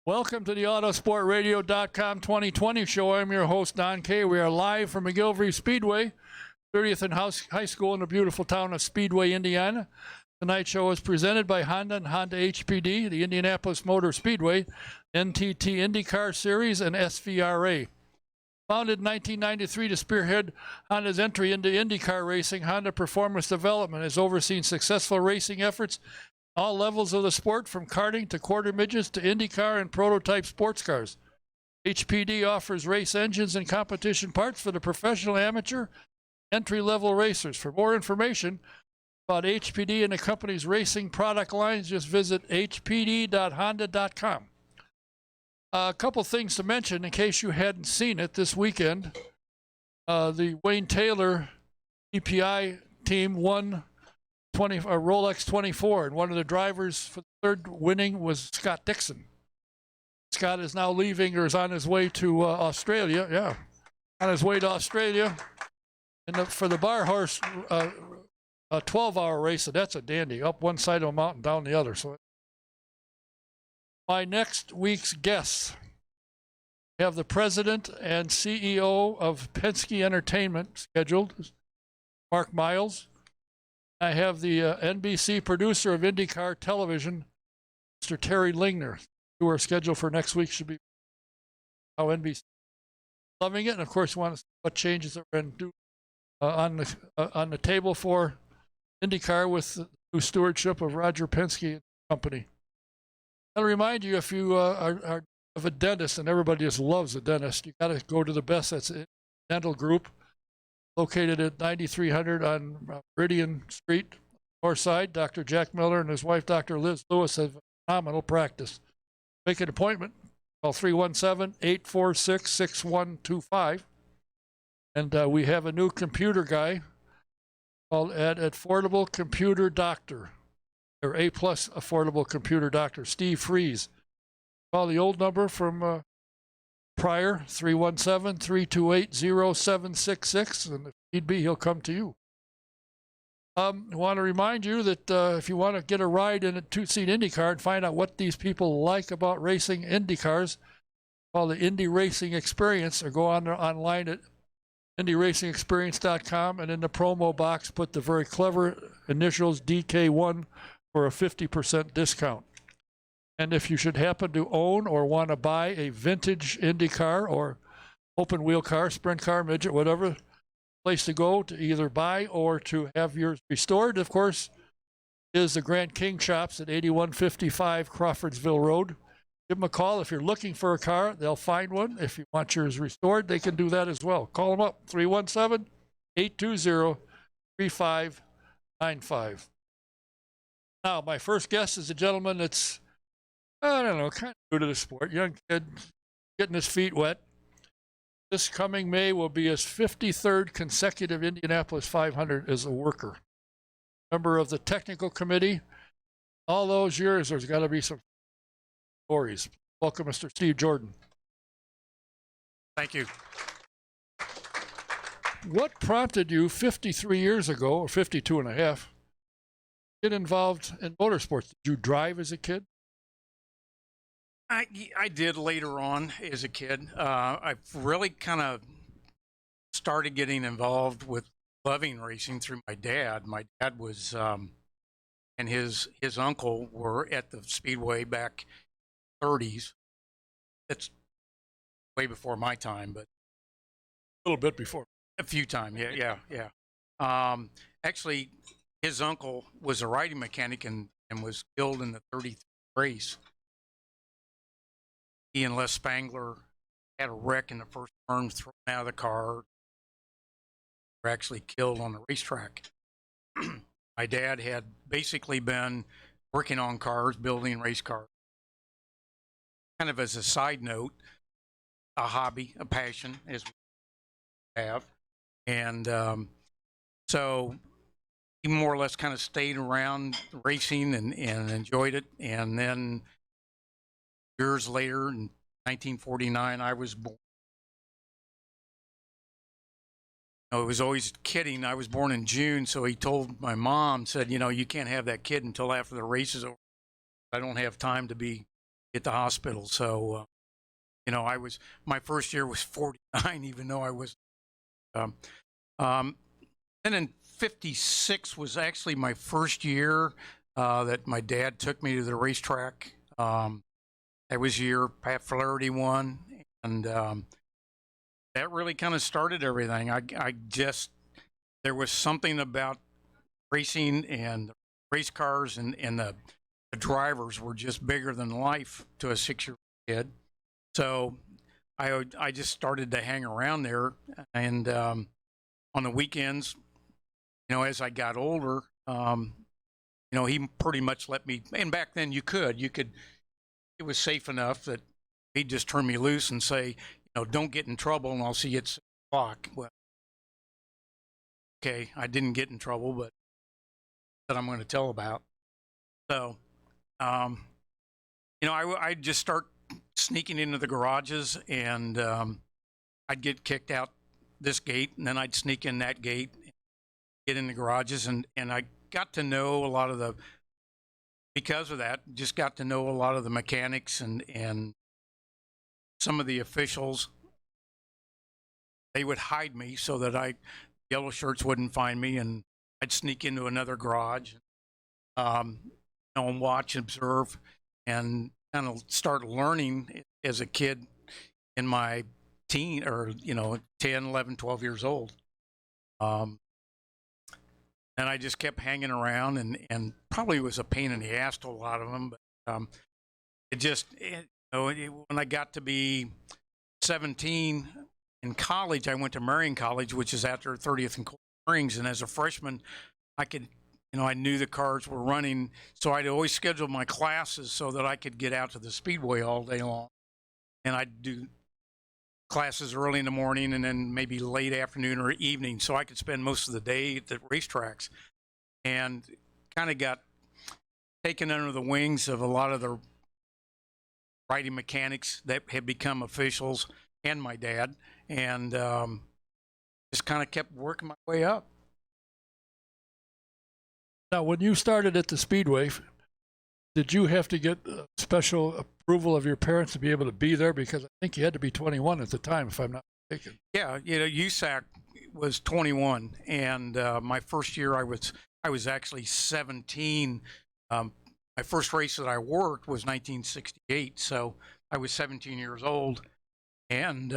Welcome to the Autosportradio.com 2020 show. I'm your host, Don Kay. We are live from McGillivray Speedway, 30th and High School in the beautiful town of Speedway, Indiana. Tonight's show is presented by Honda and Honda HPD, the Indianapolis Motor Speedway, NTT IndyCar Series, and SVRA. Founded in 1993 to spearhead Honda's entry into IndyCar racing, Honda Performance Development has overseen successful racing efforts all levels of the sport, from karting to quarter midgets to IndyCar and prototype sports cars. HPD offers race engines and competition parts for the professional, amateur, entry-level racers. For more information about HPD and the company's racing product lines, just visit hpd.honda.com. A couple things to mention in case you hadn't seen it this weekend. The Wayne Taylor EPI team won Rolex 24, and one of the drivers for the third winning was Scott Dixon. Scott is now leaving, or is on his way to Australia. Yeah, on his way to Australia. And for the bar horse, a 12-hour race, so that's a dandy. Up one side of a mountain, down the other. So, my next week's guests have the president and CEO of Penske Entertainment scheduled, Mark Miles. I have the NBC producer of IndyCar television, Mr. Terry Lingner, who are scheduled for next week. Should be how NBC loving it, and of course, want to see what changes are going to do on the table for IndyCar with the new stewardship of Roger Penske and Company. I'll remind you, if you are of a dentist, and everybody just loves a dentist, you got to go to the best. That's Dental Group, located at 9300 on Meridian Street, north side. Dr. Jack Miller and his wife, Dr. Liz Lewis, have a phenomenal practice. Make an appointment. Call 317-846-6125. And we have a new computer guy called Affordable Computer Doctor, or A+ Affordable Computer Doctor, Steve Freeze. Call the old number from prior, 317-328-0766, and if need be, he'll come to you. I want to remind you that if you want to get a ride in a two-seat IndyCar and find out what these people like about racing IndyCars, call the Indy Racing Experience, or go online at IndyRacingExperience.com, and in the promo box, put the very clever initials DK1 for a 50% discount. And if you should happen to own or want to buy a vintage Indy car or open wheel car, sprint car, midget, whatever, place to go to either buy or to have yours restored, of course, is the Grand King Shops at 8155 Crawfordsville Road. Give them a call. If you're looking for a car, they'll find one. If you want yours restored, they can do that as well. Call them up, 317-820-3595. Now, my first guest is a gentleman that's, I don't know, kind of new to the sport. Young kid, getting his feet wet. This coming May will be his 53rd consecutive Indianapolis 500 as a worker. Member of the technical committee. All those years, there's got to be some stories. Welcome, Mr. Steve Jordan. Thank you. What prompted you 53 years ago, or 52 and a half, to get involved in motorsports? Did you drive as a kid? I did later on as a kid. I really kind of started getting involved with loving racing through my dad. My dad was, and his uncle were at the Speedway back 30s. It's way before my time, but A little bit before. a few times. Yeah. Actually, his uncle was a riding mechanic and was killed in the 33 race. He and Les Spangler had a wreck in the first turn, thrown out of the car. Were actually killed on the racetrack. My dad had basically been working on cars, building race cars. Kind of as a side note, a hobby, a passion, as we have. And so he more or less kind of stayed around racing and enjoyed it. And then years later, in 1949, I was born. I was always kidding. I was born in June, so he told my mom, said, you know, you can't have that kid until after the race is over. I don't have time to be at the hospital. So, my first year was 49, even though I was. Um, um, and in 56 was actually my first year that my dad took me to the racetrack. That was year Pat Flaherty won, and that really kind of started everything. I just there was something about racing and race cars and the drivers were just bigger than life to a 6-year-old kid. So I just started to hang around there, and on the weekends, as I got older, he pretty much let me. And back then, you could. It was safe enough that he'd just turn me loose and say, don't get in trouble, and I'll see you at 6 o'clock. Well, okay, I didn't get in trouble, but that I'm going to tell about. So, I'd just start sneaking into the garages, and I'd get kicked out this gate, and then I'd sneak in that gate, get in the garages, and I got to know a lot of because of that, just got to know a lot of the mechanics and some of the officials. They would hide me so that yellow shirts wouldn't find me, and I'd sneak into another garage, and watch, observe, and kind of start learning as a kid in my teen or 10, 11, 12 years old. And I just kept hanging around, and probably was a pain in the ass to a lot of them, but when I got to be 17 in college, I went to Marion College, which is after 30th and Cold Springs, and as a freshman, I knew the cars were running, so I'd always schedule my classes so that I could get out to the speedway all day long, and I'd do classes early in the morning and then maybe late afternoon or evening, so I could spend most of the day at the racetracks, and kind of got taken under the wings of a lot of the riding mechanics that had become officials and my dad, and just kind of kept working my way up. Now, when you started at the Speedway, did you have to get special approval of your parents to be able to be there? Because I think you had to be 21 at the time, if I'm not mistaken. Yeah, USAC was 21, and my first year I was actually 17. My first race that I worked was 1968, so I was 17 years old, and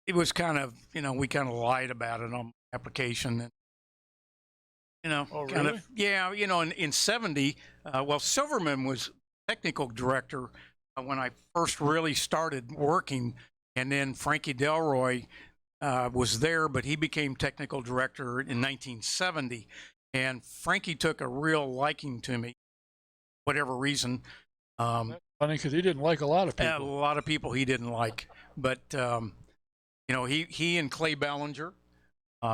it was kind of, we kind of lied about it on my application. And, Oh, really? kind of, yeah, in 70, Silverman was technical director when I first really started working, and then Frankie Delroy was there, but he became technical director in 1970, and Frankie took a real liking to me, whatever reason. That's funny, because he didn't like a lot of people. A lot of people he didn't like, but he and Clay Ballinger,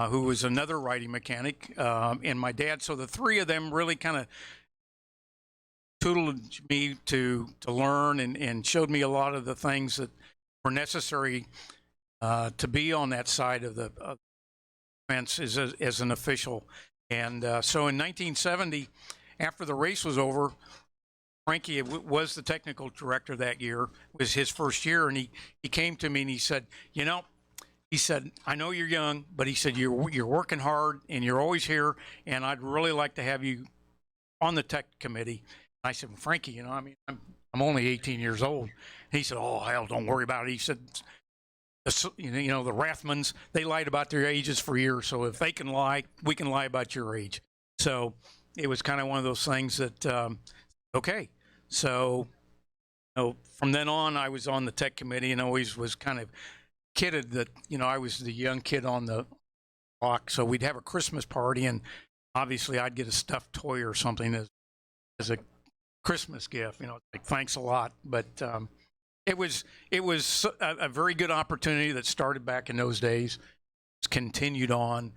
who was another riding mechanic, and my dad. So the three of them really kind of tuteled me to learn and showed me a lot of the things that were necessary to be on that side of the fence as an official. And so in 1970, after the race was over, Frankie was the technical director that year. It was his first year, and he came to me and he said, he said, I know you're young, but he said, you're working hard and you're always here, and I'd really like to have you on the tech committee. And I said, well, Frankie, I'm only 18 years old. And he said, oh, hell, don't worry about it. He said, the Rathmans, they lied about their ages for years, so if they can lie, we can lie about your age. So it was kind of one of those things that, okay. So from then on, I was on the tech committee and always was kind of kidded that, I was the young kid on the block. So we'd have a Christmas party, and obviously I'd get a stuffed toy or something as a Christmas gift, like, thanks a lot. But it was a very good opportunity that started back in those days. It's continued on.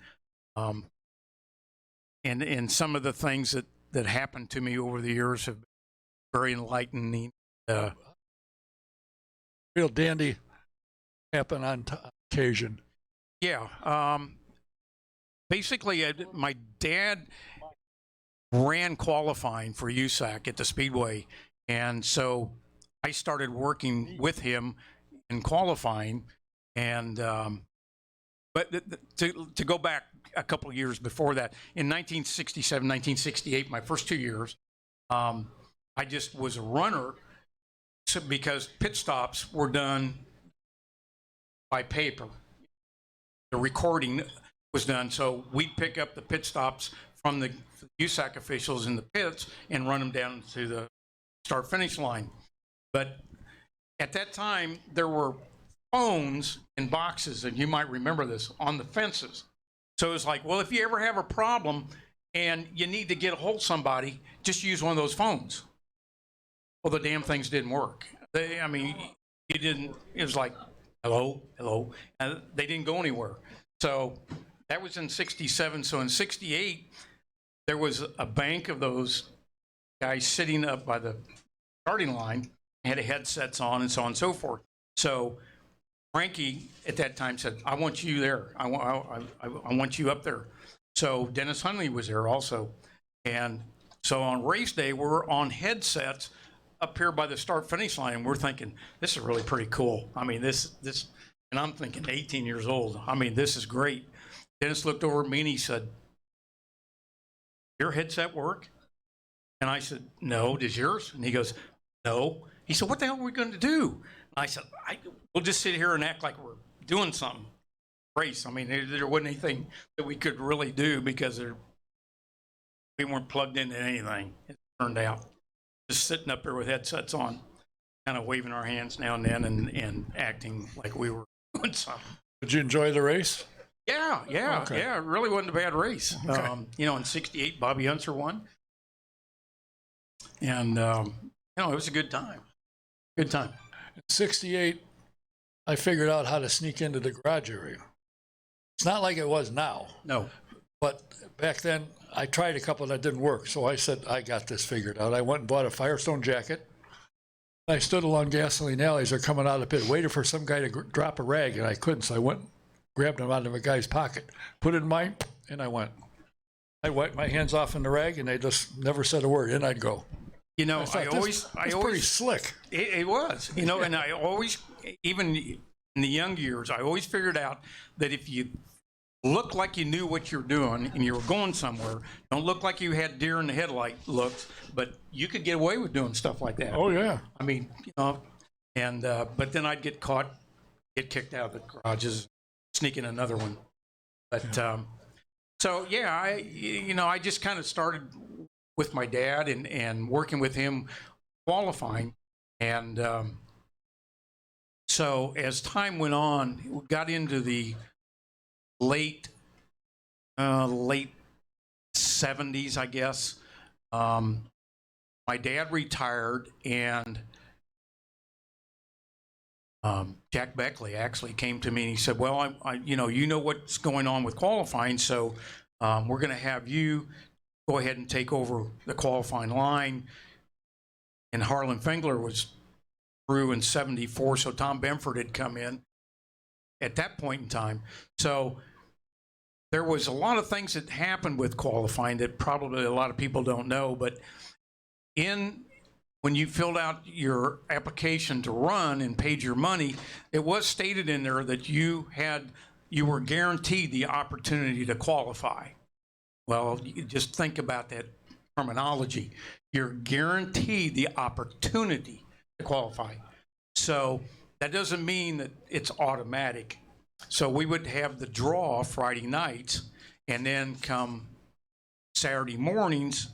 And some of the things that happened to me over the years have been very enlightening. Real dandy happen on occasion. Yeah. Basically, my dad ran qualifying for USAC at the Speedway, And so I started working with him in qualifying. And, but to go back a couple of years before that, in 1967, 1968, my first 2 years, I just was a runner because pit stops were done by paper. The recording was done, so we'd pick up the pit stops from the USAC officials in the pits and run them down to the start finish line. But at that time, there were phones in boxes, and you might remember this, on the fences. So it was like, well, if you ever have a problem and you need to get a hold of somebody, just use one of those phones. Well, the damn things didn't work. It was like, hello, hello. And they didn't go anywhere. So that was in 67. So in 68, there was a bank of those guys sitting up by the starting line, had headsets on and so on and so forth. So Frankie at that time said, I want you there. I want you up there. So Dennis Hunley was there also. And so on race day, we're on headsets up here by the start finish line. And we're thinking, this is really pretty cool. I mean, this, and I'm thinking 18 years old. I mean, this is great. Dennis looked over at me and he said, your headset work? And I said, no, does yours? And he goes, no. He said, what the hell are we going to do? And I said, we'll just sit here and act like we're doing something. Race. I mean, there wasn't anything that we could really do because we weren't plugged into anything, it turned out. Just sitting up there with headsets on, kind of waving our hands now and then and acting like we were doing something. Did you enjoy the race? Yeah. Okay. Yeah, it really wasn't a bad race. Okay. In 68, Bobby Unser won. And, it was a good time. Good time. In 68, I figured out how to sneak into the garage area. It's not like it was now. No. But back then, I tried a couple that didn't work. So I said, I got this figured out. I went and bought a Firestone jacket. I stood along gasoline alleys. They're coming out of the pit, waited for some guy to drop a rag, and I couldn't. So I went, grabbed him out of a guy's pocket, put it in mine, and I went. I wiped my hands off in the rag, and they just never said a word. In I'd go. I always pretty slick. It was, and I always, even in the young years, I always figured out that if you look like you knew what you're doing and you were going somewhere, don't look like you had deer in the headlight looks, but you could get away with doing stuff like that. Oh yeah. I mean, and but then I'd get caught, get kicked out of the garages, sneaking another one. But so yeah, I just kind of started with my dad and working with him qualifying. And so as time went on, we got into the late 70s, I guess. My dad retired, and Jack Beckley actually came to me and he said, well, you know what's going on with qualifying, so we're going to have you go ahead and take over the qualifying line. And Harlan Fengler was through in 74, so Tom Benford had come in at that point in time. So there was a lot of things that happened with qualifying that probably a lot of people don't know, but when you filled out your application to run and paid your money, it was stated in there that you were guaranteed the opportunity to qualify. Well, you just think about that terminology. You're guaranteed the opportunity to qualify. So that doesn't mean that it's automatic. So we would have the draw Friday nights, and then come Saturday mornings,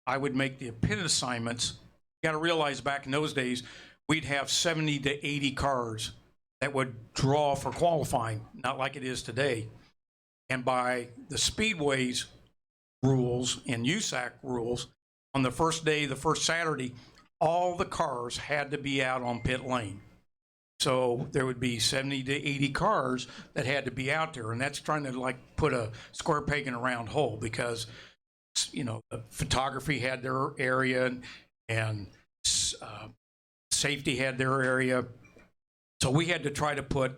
I would make the pit assignments. You got to realize back in those days, we'd have 70 to 80 cars that would draw for qualifying, not like it is today. And by the Speedway's rules and USAC rules, on the first day, the first Saturday, all the cars had to be out on pit lane. So there would be 70 to 80 cars that had to be out there, and that's trying to like put a square peg in a round hole, because the photography had their area and safety had their area. So we had to try to put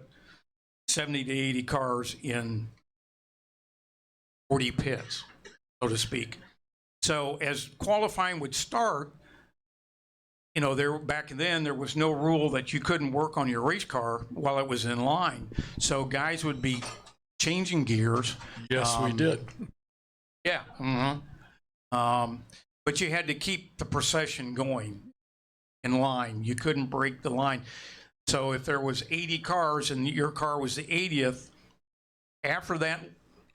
70 to 80 cars in 40 pits, so to speak. So as qualifying would start, you know, there back then there was no rule that you couldn't work on your race car while it was in line. So guys would be changing gears. Yes, we did. Yeah. But you had to keep the procession going in line. You couldn't break the line. So if there was 80 cars and your car was the 80th, after that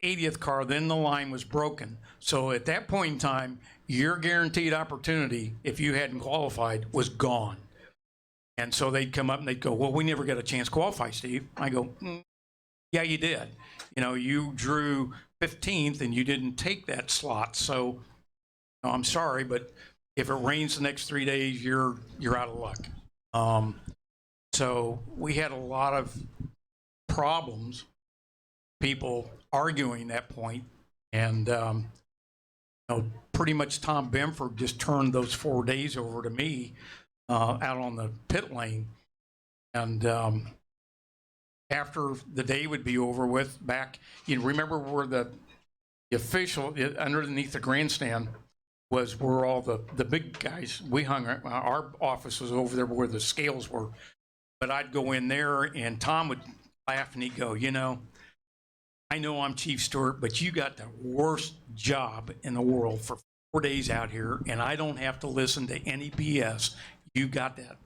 80th car, then the line was broken. So at that point in time, your guaranteed opportunity, if you hadn't qualified, was gone. And so they'd come up and they'd go, well, we never got a chance to qualify, Steve. I go, yeah, you did. You know, you drew 15th and you didn't take that slot. So no, I'm sorry, but if it rains the next 3 days, you're out of luck. So we had a lot of problems, people arguing that point, and you know, pretty much Tom Benford just turned those 4 days over to me out on the pit lane, and after the day would be over with, back, you remember where the official underneath the grandstand was, where all the big guys, we hung, our office was over there where the scales were. But I'd go in there and Tom would laugh and he'd go, you know I'm Chief Stewart, but you got the worst job in the world for 4 days out here, and I don't have to listen to any BS. You got that.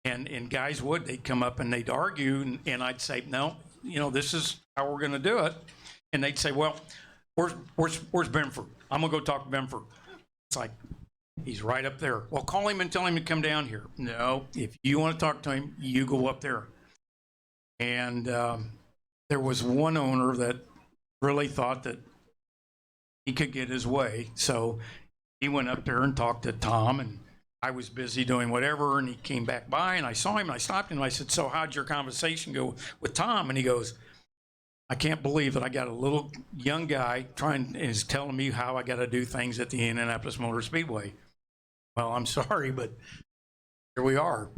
And guys they'd come up and they'd argue, and I'd say, no, you know, this is how we're going to do it. And they'd say, well, where's Benford? I'm going to go talk to Benford. It's like, he's right up there. Well, call him and tell him to come down here. No, if you want to talk to him, you go up there. And there was one owner that really thought that he could get his way. So he went up there and talked to Tom, and I was busy doing whatever, and he came back by, and I saw him, and I stopped him, and I said, so how'd your conversation go with Tom? And he goes, I can't believe that I got a little young guy is telling me how I got to do things at the Indianapolis Motor Speedway. Well, I'm sorry, but here we are.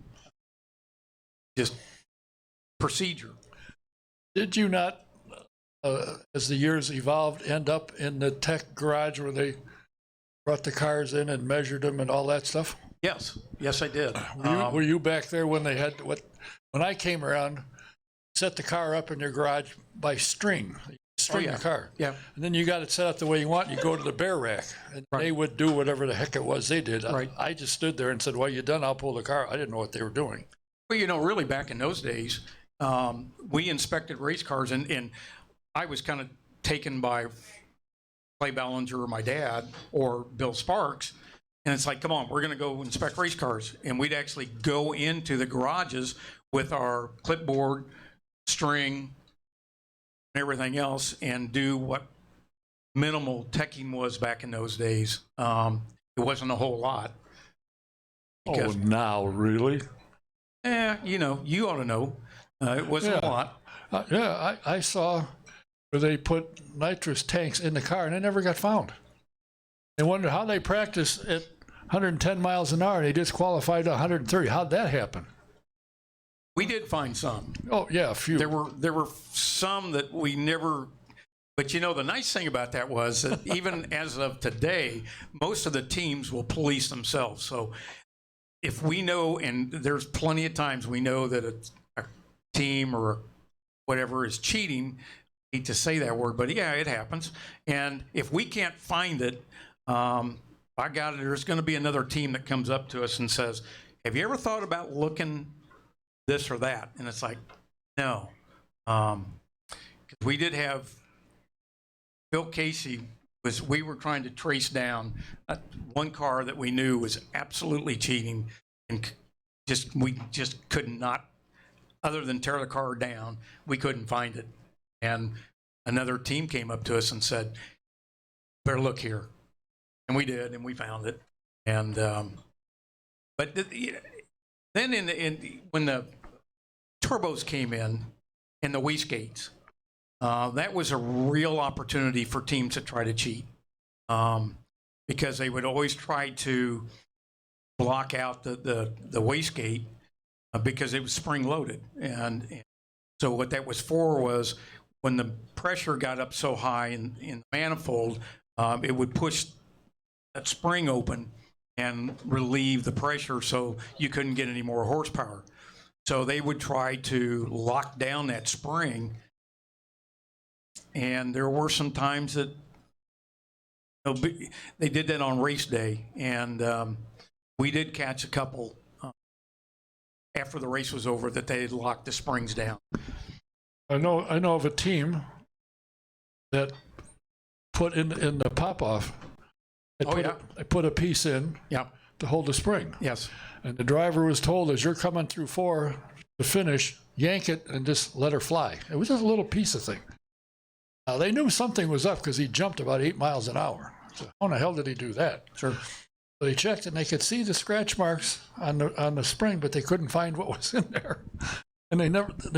Just procedure. Did you not, as the years evolved, end up in the tech garage where they brought the cars in and measured them and all that stuff? Yes, I did. Were you back there when they had when I came around, set the car up in your garage by string the car. Yeah. And then you got it set up the way you want, you go to the bear rack, and they would do whatever the heck it was they did. Right. I just stood there and said, well, you done, I'll pull the car. I didn't know what they were doing. Well, you know, really back in those days, we inspected race cars, and I was kind of taken by Clay Ballinger or my dad or Bill Sparks. And it's like, come on, we're going to go inspect race cars. And we'd actually go into the garages with our clipboard, string, and everything else, and do what minimal teching was back in those days. It wasn't a whole lot. Oh, now, really? You know, you ought to know. It wasn't a lot. I saw where they put nitrous tanks in the car, and they never got found. They wondered how they practiced at 110 miles an hour, and they disqualified 130. How'd that happen? We did find some. Oh, yeah, a few. There were some that we never, but you know, the nice thing about that was that even as of today, most of the teams will police themselves. So if we know, and there's plenty of times we know that a team or whatever is cheating, I hate to say that word, but yeah, it happens. And if we can't find it, by God, there's going to be another team that comes up to us and says, have you ever thought about looking this or that? And it's like, no. Because we did have Bill Casey, we were trying to trace down one car that we knew was absolutely cheating, and we just could not, other than tear the car down, we couldn't find it. And another team came up to us and said, better look here. And we did, and we found it. And but then when the turbos came in and the wastegates, that was a real opportunity for teams to try to cheat, because they would always try to block out the wastegate because it was spring loaded. And so what that was for was when the pressure got up so high in the manifold, it would push that spring open, and relieve the pressure so you couldn't get any more horsepower. So they would try to lock down that spring. And there were some times that they did that on race day. And we did catch a couple after the race was over that they had locked the springs down. I know of a team that put in the pop-off. They put a piece in to hold the spring. Yes. And the driver was told, as you're coming through 4 to finish, yank it and just let her fly. It was just a little piece of thing. Now, they knew something was up because he jumped about 8 miles an hour. So how in the hell did he do that? Sure. So they checked and they could see the scratch marks on the spring, but they couldn't find what was in there. And they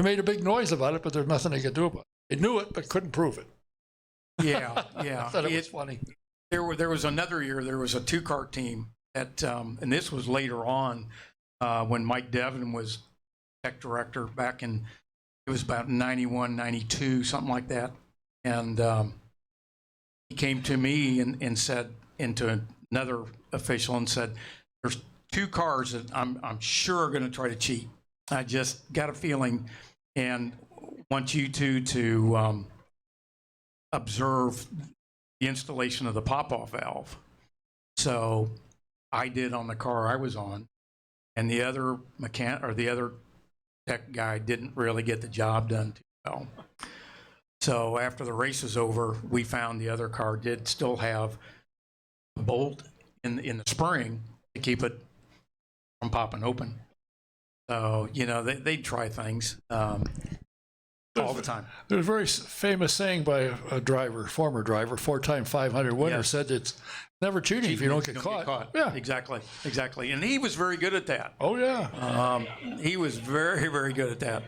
made a big noise about it, but there's nothing they could do about it. They knew it, but couldn't prove it. Yeah. I thought it was funny. There was another year, there was a 2-car team that, and this was later on when Mike Devin was tech director back in, it was about 91, 92, something like that. And he came to me and said, and to another official, and said, there's 2 cars that I'm sure are going to try to cheat. I just got a feeling and want you two to observe the installation of the pop-off valve. So I did on the car I was on, and the other the other tech guy didn't really get the job done too well. So after the race was over, we found the other car did still have a bolt in the spring to keep it from popping open. So, you know, they'd try things all the time. There's a very famous saying by a driver, former driver, 4-time 500 winner, Yes. said it's never cheating if you don't get caught. Yeah, Exactly. And he was very good at that. Oh, yeah. He was very, very good at that.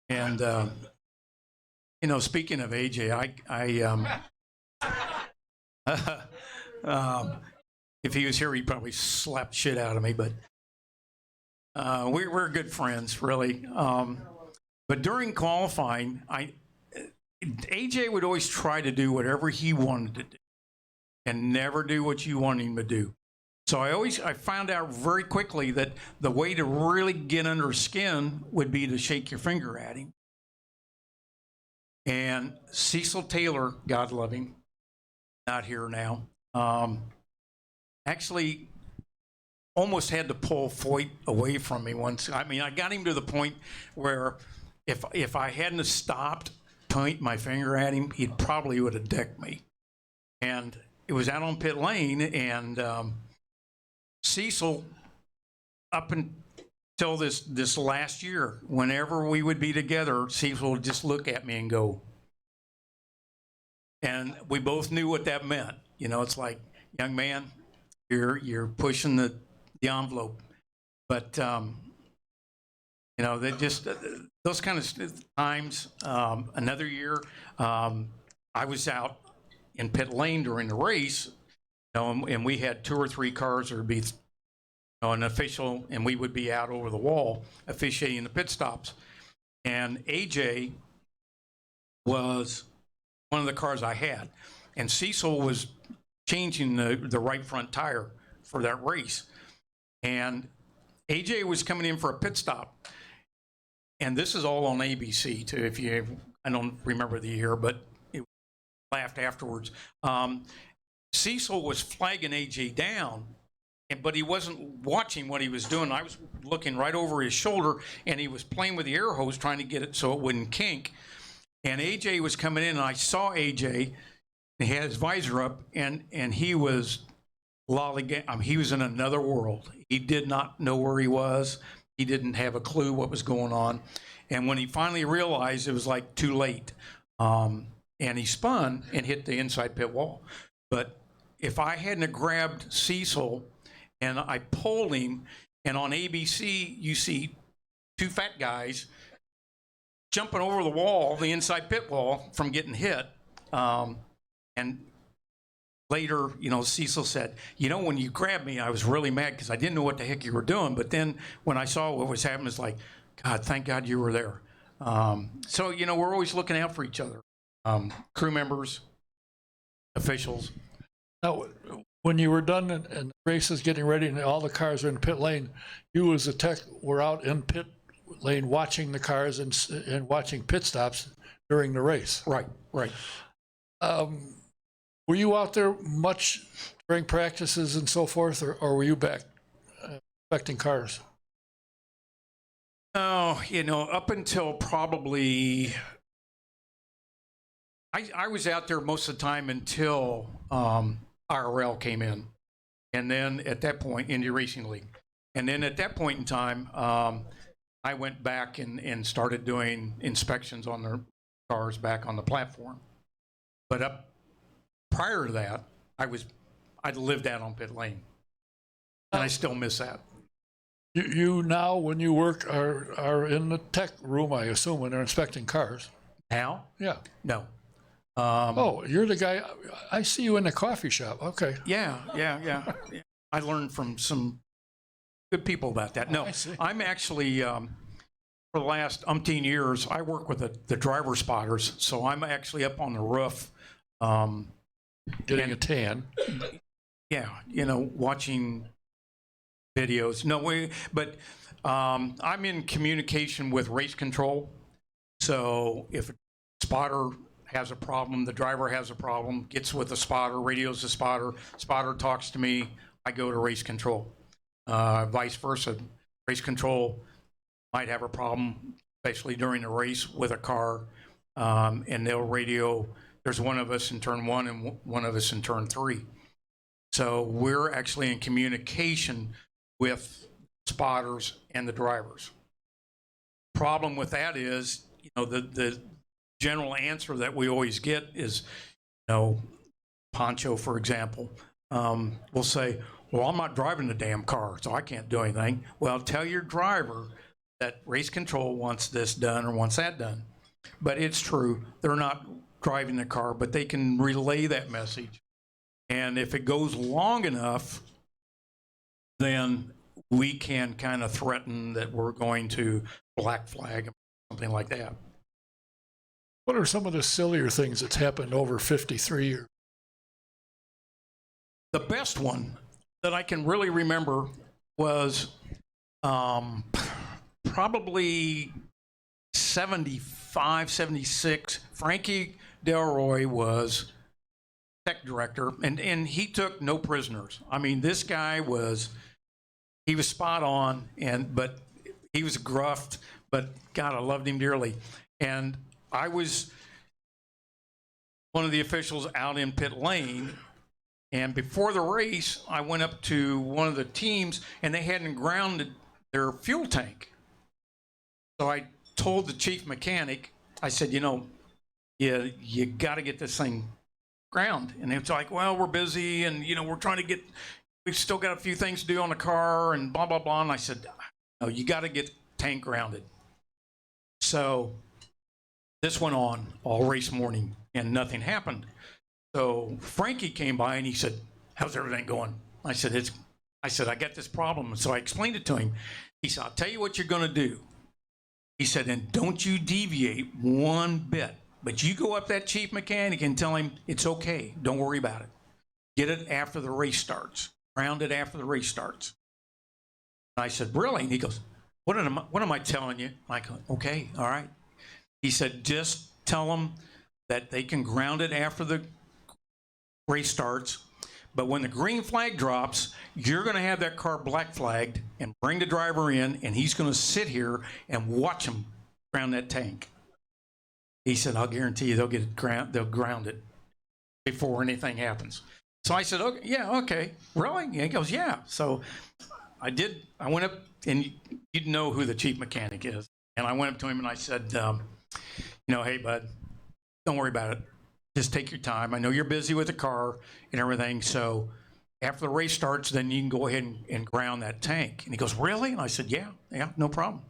And, you know, speaking of AJ, if he was here, he'd probably slap shit out of me, but we're good friends, really. But during qualifying, AJ would always try to do whatever he wanted to do and never do what you wanted him to do. So I found out very quickly that the way to really get under his skin would be to shake your finger at him. And Cecil Taylor, God love him, not here now, actually almost had to pull Foyt away from me once. I mean, I got him to the point where if I hadn't stopped pointing my finger at him, he probably would have decked me. And it was out on pit lane, and Cecil, up until this last year, whenever we would be together, Cecil would just look at me and go. And we both knew what that meant. You know, it's like, young man, you're pushing the envelope. But you know, they just those kind of times. Another year, I was out in pit lane during the race, you know, and we had 2 or 3 cars. There would be, you know, an official, and we would be out over the wall officiating the pit stops. And AJ was one of the cars I had, and Cecil was changing the right front tire for that race. And AJ was coming in for a pit stop. And this is all on ABC too. I don't remember the year, but it laughed afterwards. Cecil was flagging AJ down, but he wasn't watching what he was doing. I was looking right over his shoulder, and he was playing with the air hose, trying to get it so it wouldn't kink. And AJ was coming in, and I saw AJ. He had his visor up, and he was lollygagging. I mean, he was in another world. He did not know where he was. He didn't have a clue what was going on. And when he finally realized, it was like too late. And he spun and hit the inside pit wall. But if I hadn't grabbed Cecil and I pulled him, and on ABC, you see 2 fat guys jumping over the wall, the inside pit wall, from getting hit. And later, you know, Cecil said, you know, when you grabbed me, I was really mad because I didn't know what the heck you were doing. But then when I saw what was happening, it's like, God, thank God you were there. So, you know, we're always looking out for each other. Crew members, officials. Now, when you were done and the race is getting ready and all the cars are in pit lane, you as a tech were out in pit lane watching the cars and watching pit stops during the race. Right, right. Were you out there much during practices and so forth, or were you back inspecting cars? Oh, up until probably, I was out there most of the time until IRL came in. And then at that point, Indy Racing League. And then at that point in time, I went back and started doing inspections on the cars back on the platform. But up prior to that, I'd lived out on pit lane. And I still miss that. You now, when you work, are in the tech room, I assume, when they're inspecting cars. Now? Yeah. No. Oh, you're the guy. I see you in the coffee shop. Okay. Yeah. I learned from some good people about that. No, I'm actually, for the last umpteen years, I work with the driver spotters. So I'm actually up on the roof. Getting a tan. Yeah, watching videos. No way, but I'm in communication with race control. So if a spotter has a problem, the driver has a problem, gets with the spotter, radios the spotter talks to me, I go to race control. Vice versa, race control might have a problem, especially during the race with a car, and they'll radio, there's one of us in turn 1 and one of us in turn 3. So we're actually in communication with spotters and the drivers. Problem with that is, the general answer that we always get is, Poncho, for example, will say, well, I'm not driving the damn car, so I can't do anything. Well, tell your driver that race control wants this done or wants that done. But it's true, they're not driving the car, but they can relay that message. And if it goes long enough, then we can kind of threaten that we're going to black flag, something like that. What are some of the sillier things that's happened over 53 years? The best one that I can really remember was probably 75, 76. Frankie Delroy was tech director, and he took no prisoners. I mean, this guy was spot on, but he was gruff, but God, I loved him dearly. And I was one of the officials out in pit lane, and before the race, I went up to one of the teams, and they hadn't grounded their fuel tank. So I told the chief mechanic, I said, you got to get this thing ground. And it's like, well, we're busy, and we're trying to get, we've still got a few things to do on the car, and blah blah blah. And I said, no, you got to get tank grounded. So this went on all race morning, and nothing happened. So Frankie came by and he said, how's everything going? I said, I got this problem. So I explained it to him. He said, I'll tell you what you're going to do. He said, and don't you deviate one bit, but you go up that chief mechanic and tell him it's okay. Don't worry about it. Get it after the race starts. Ground it after the race starts. And I said, really? And he goes, what am I telling you? I go, okay, all right. He said, just tell them that they can ground it after the race starts, but when the green flag drops, you're going to have that car black flagged and bring the driver in, and he's going to sit here and watch him ground that tank. He said, I'll guarantee you they'll ground it before anything happens. So I said, okay, yeah, okay. Really? And he goes, yeah. So I did. I went up, and you'd know who the chief mechanic is. And I went up to him and I said, hey, bud, don't worry about it. Just take your time. I know you're busy with the car and everything. So after the race starts, then you can go ahead and ground that tank. And he goes, really? And I said, yeah, no problem.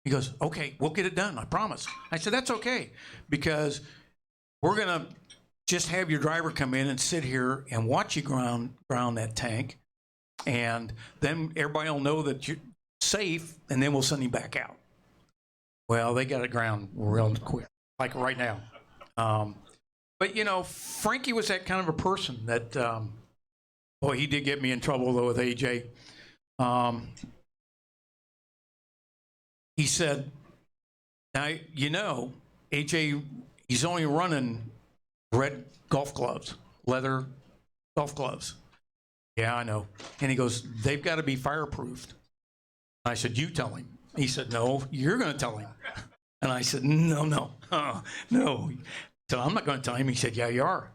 He goes, okay, we'll get it done. I promise. I said, that's okay, because we're going to just have your driver come in and sit here and watch you ground that tank. And then everybody will know that you're safe, and then we'll send him back out. Well, they got it ground real quick, like right now. But Frankie was that kind of a person that Boy, he did get me in trouble though with AJ. He said, now, AJ, he's only running red golf gloves, leather golf gloves. Yeah, I know. And he goes, they've got to be fireproofed. I said, you tell him. He said, no, you're going to tell him. And I said, no. So I'm not going to tell him. He said, yeah, you are.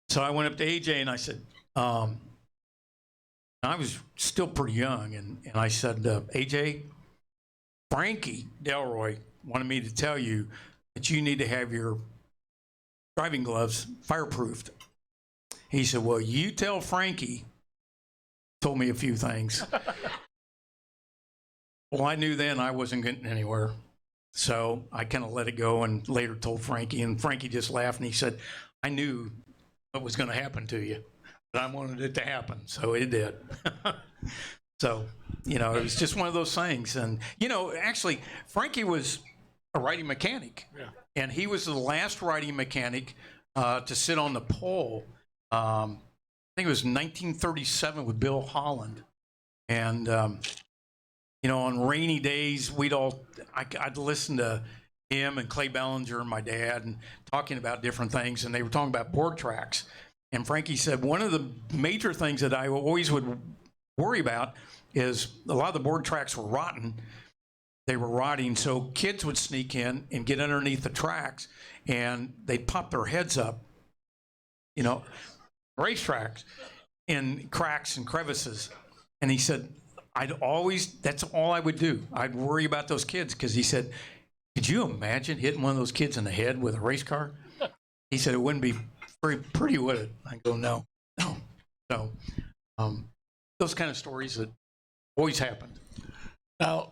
So I went up to AJ and I said, I was still pretty young. And I said, AJ, Frankie Delroy wanted me to tell you that you need to have your driving gloves fireproofed. He said, well, you tell Frankie. Told me a few things. Well, I knew then I wasn't getting anywhere. So I kind of let it go and later told Frankie. And Frankie just laughed and he said, I knew what was going to happen to you, but I wanted it to happen. So it did. So, it was just one of those things. And, actually, Frankie was a riding mechanic. Yeah. And he was the last riding mechanic to sit on the pole. I think it was 1937 with Bill Holland. And, on rainy days, I'd listen to him and Clay Bellinger and my dad and talking about different things. And they were talking about board tracks. And Frankie said, one of the major things that I always would worry about is a lot of the board tracks were rotten. They were rotting, so kids would sneak in and get underneath the tracks, and they'd pop their heads up, racetracks, in cracks and crevices. And he said, that's all I would do. I'd worry about those kids, because he said, could you imagine hitting one of those kids in the head with a race car? He said, it wouldn't be very pretty, would it? I go, no. So, those kind of stories that always happened. Now,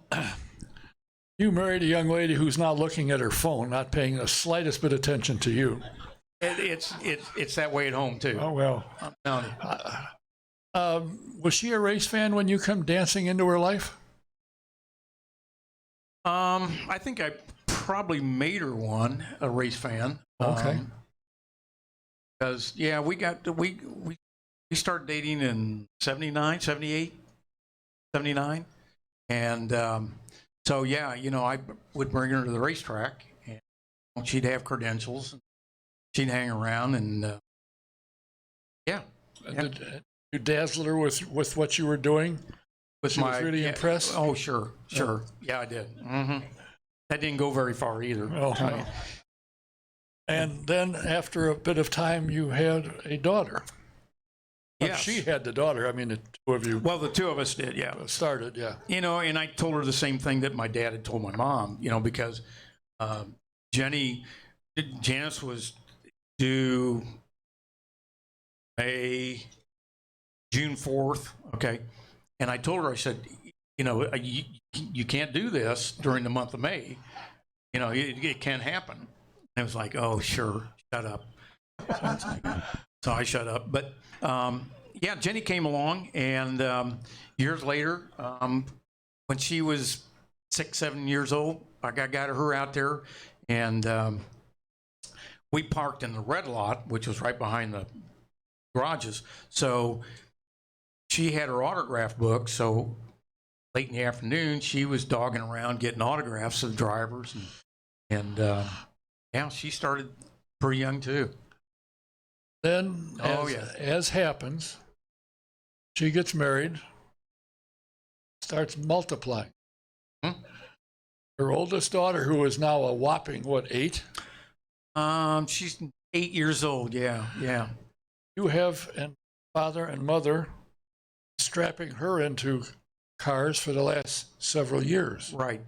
you married a young lady who's now looking at her phone, not paying the slightest bit attention to you. It's that way at home too. Oh, well. I'm telling you. Was she a race fan when you come dancing into her life? I think I probably made her a race fan. Okay. Because we started dating in 79, 78, 79. And so, yeah, I would bring her to the racetrack, and she'd have credentials. She'd hang around, and yeah. Did you dazzle her with what you were doing? She was really impressed? Oh, sure. Yeah, I did. Mm-hmm. That didn't go very far either. Oh, no. And then after a bit of time, you had a daughter. Yes. She had the daughter. I mean, the two of you. Well, the two of us did, yeah. Started, yeah. And I told her the same thing that my dad had told my mom, because Janice was due June 4th, okay? And I told her, I said, you can't do this during the month of May. It can happen. And I was like, oh, sure, shut up. So I shut up. But yeah, Jenny came along, and years later, when she was 6, 7 years old, I got her out there, and we parked in the red lot, which was right behind the garages. So she had her autograph book. So late in the afternoon, she was dogging around getting autographs of the drivers, and yeah, she started pretty young too. Then, as happens, she gets married, starts multiplying. Her oldest daughter, who is now a whopping, 8? She's 8 years old, yeah. You have a father and mother strapping her into cars for the last several years. Right.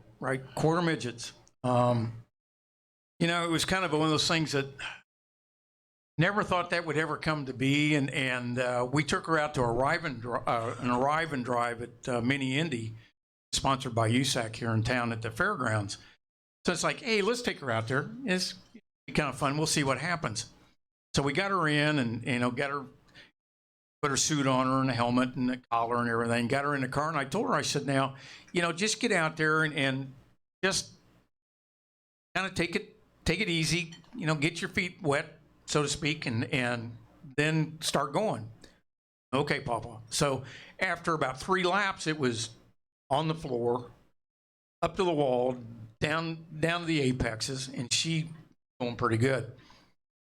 Quarter midgets. It was kind of one of those things that never thought that would ever come to be, and we took her out to an arrive and drive at Mini Indy, sponsored by USAC here in town at the fairgrounds. So it's like, hey, let's take her out there. It's kind of fun. We'll see what happens. So we got her in, and got her, put her suit on her and a helmet and a collar and everything. Got her in the car, and I told her, I said, now, just get out there and just kind of take it easy. Get your feet wet, so to speak, and then start going. Okay, Papa. So after about 3 laps, it was on the floor, up to the wall, down to the apexes, and she going pretty good.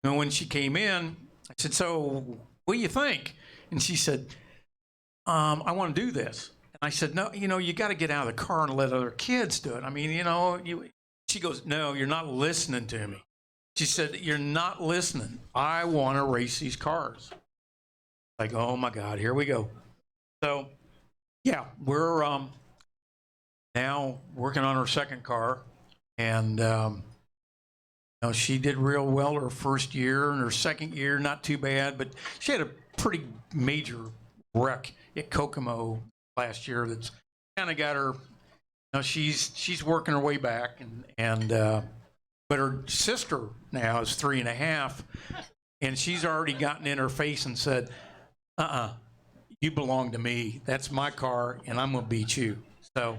And when she came in, I said, "So, what do you think?" And she said, "I want to do this." And I said, "No, you got to get out of the car and let other kids do it. I mean, She goes, "No, you're not listening to me." She said, "You're not listening. I want to race these cars." Like, oh my God, here we go. So, yeah, we're now working on her second car, and she did real well her first year, and her second year not too bad, but she had a pretty major wreck at Kokomo last year that's kind of got her. She's working her way back, and but her sister now is 3.5, and she's already gotten in her face and said, you belong to me. That's my car, and I'm going to beat you. So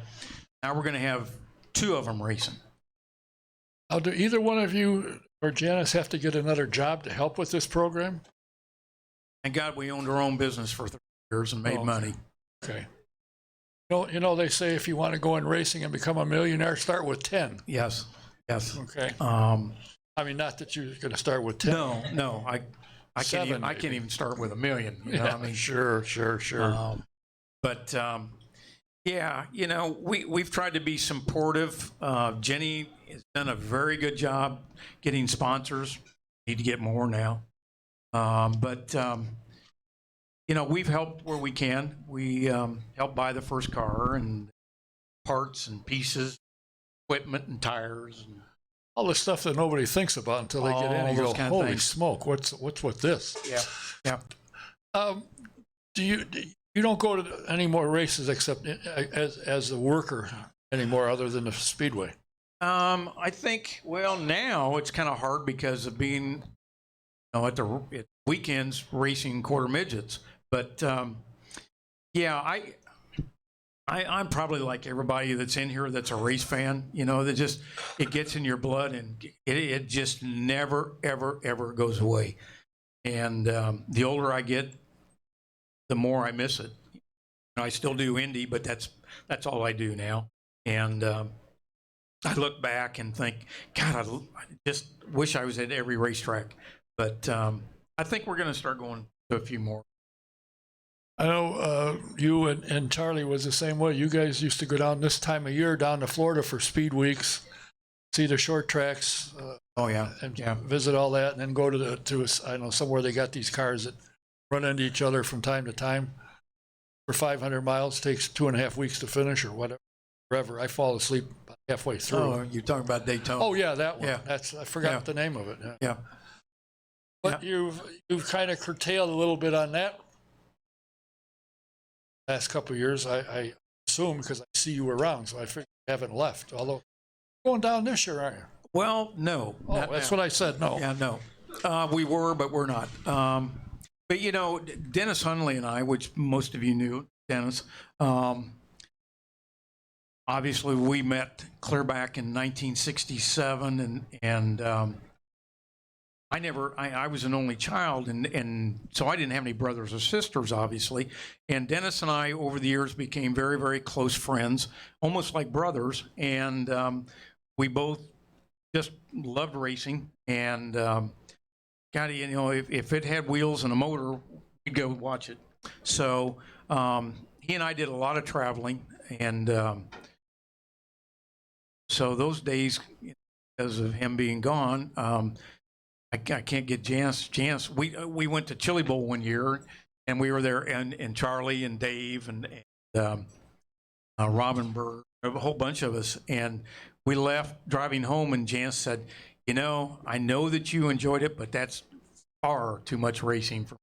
now we're going to have 2 of them racing. Now, do either one of you or Janice have to get another job to help with this program? Thank God we owned our own business for 30 years and made money. Okay. They say if you want to go in racing and become a millionaire, start with 10. Yes. Okay. I mean, not that you're going to start with 10. No. I can't even start with $1 million. You know what I mean? Sure. But we've tried to be supportive. Jenny has done a very good job getting sponsors. Need to get more now. We've helped where we can. We help buy the first car and parts and pieces, equipment and tires, and all the stuff that nobody thinks about until they get in and go, "Holy smoke! What's with this?" Yeah. Do you don't go to any more races except as a worker anymore, other than the speedway? I think now it's kind of hard because of being at weekends racing quarter midgets. But I'm probably like everybody that's in here that's a race fan. That it gets in your blood, and it just never ever goes away. And the older I get, the more I miss it. I still do Indy, but that's all I do now. And I look back and think, God, I just wish I was at every racetrack. But I think we're going to start going to a few more. I know you and Charlie was the same way. You guys used to go down this time of year down to Florida for speed weeks, see the short tracks. And visit all that, and then go to somewhere they got these cars that run into each other from time to time. For 500 miles, takes 2.5 weeks to finish or whatever. I fall asleep halfway through. Oh, you're talking about Daytona? Oh yeah, that one. Yeah. I forgot the name of it. Yeah. But you've kind of curtailed a little bit on that last couple of years, I assume, because I see you around, so I figured you haven't left. Although going down this year, aren't you? Well, no. Oh, that's what I said. No. Yeah, no. We were, but we're not. But Dennis Hunley and I, which most of you knew, Dennis. Obviously, we met clear back in 1967, and I was an only child, and so I didn't have any brothers or sisters, obviously. And Dennis and I, over the years, became very, very close friends, almost like brothers. And we both just loved racing. And God, if it had wheels and a motor, we'd go watch it. So he and I did a lot of traveling, and so those days, because of him being gone. I can't get Janice. We went to Chili Bowl one year, and we were there, and Charlie and Dave and Robin Burr, a whole bunch of us, and we left driving home, and Janice said, I know that you enjoyed it, but that's far too much racing for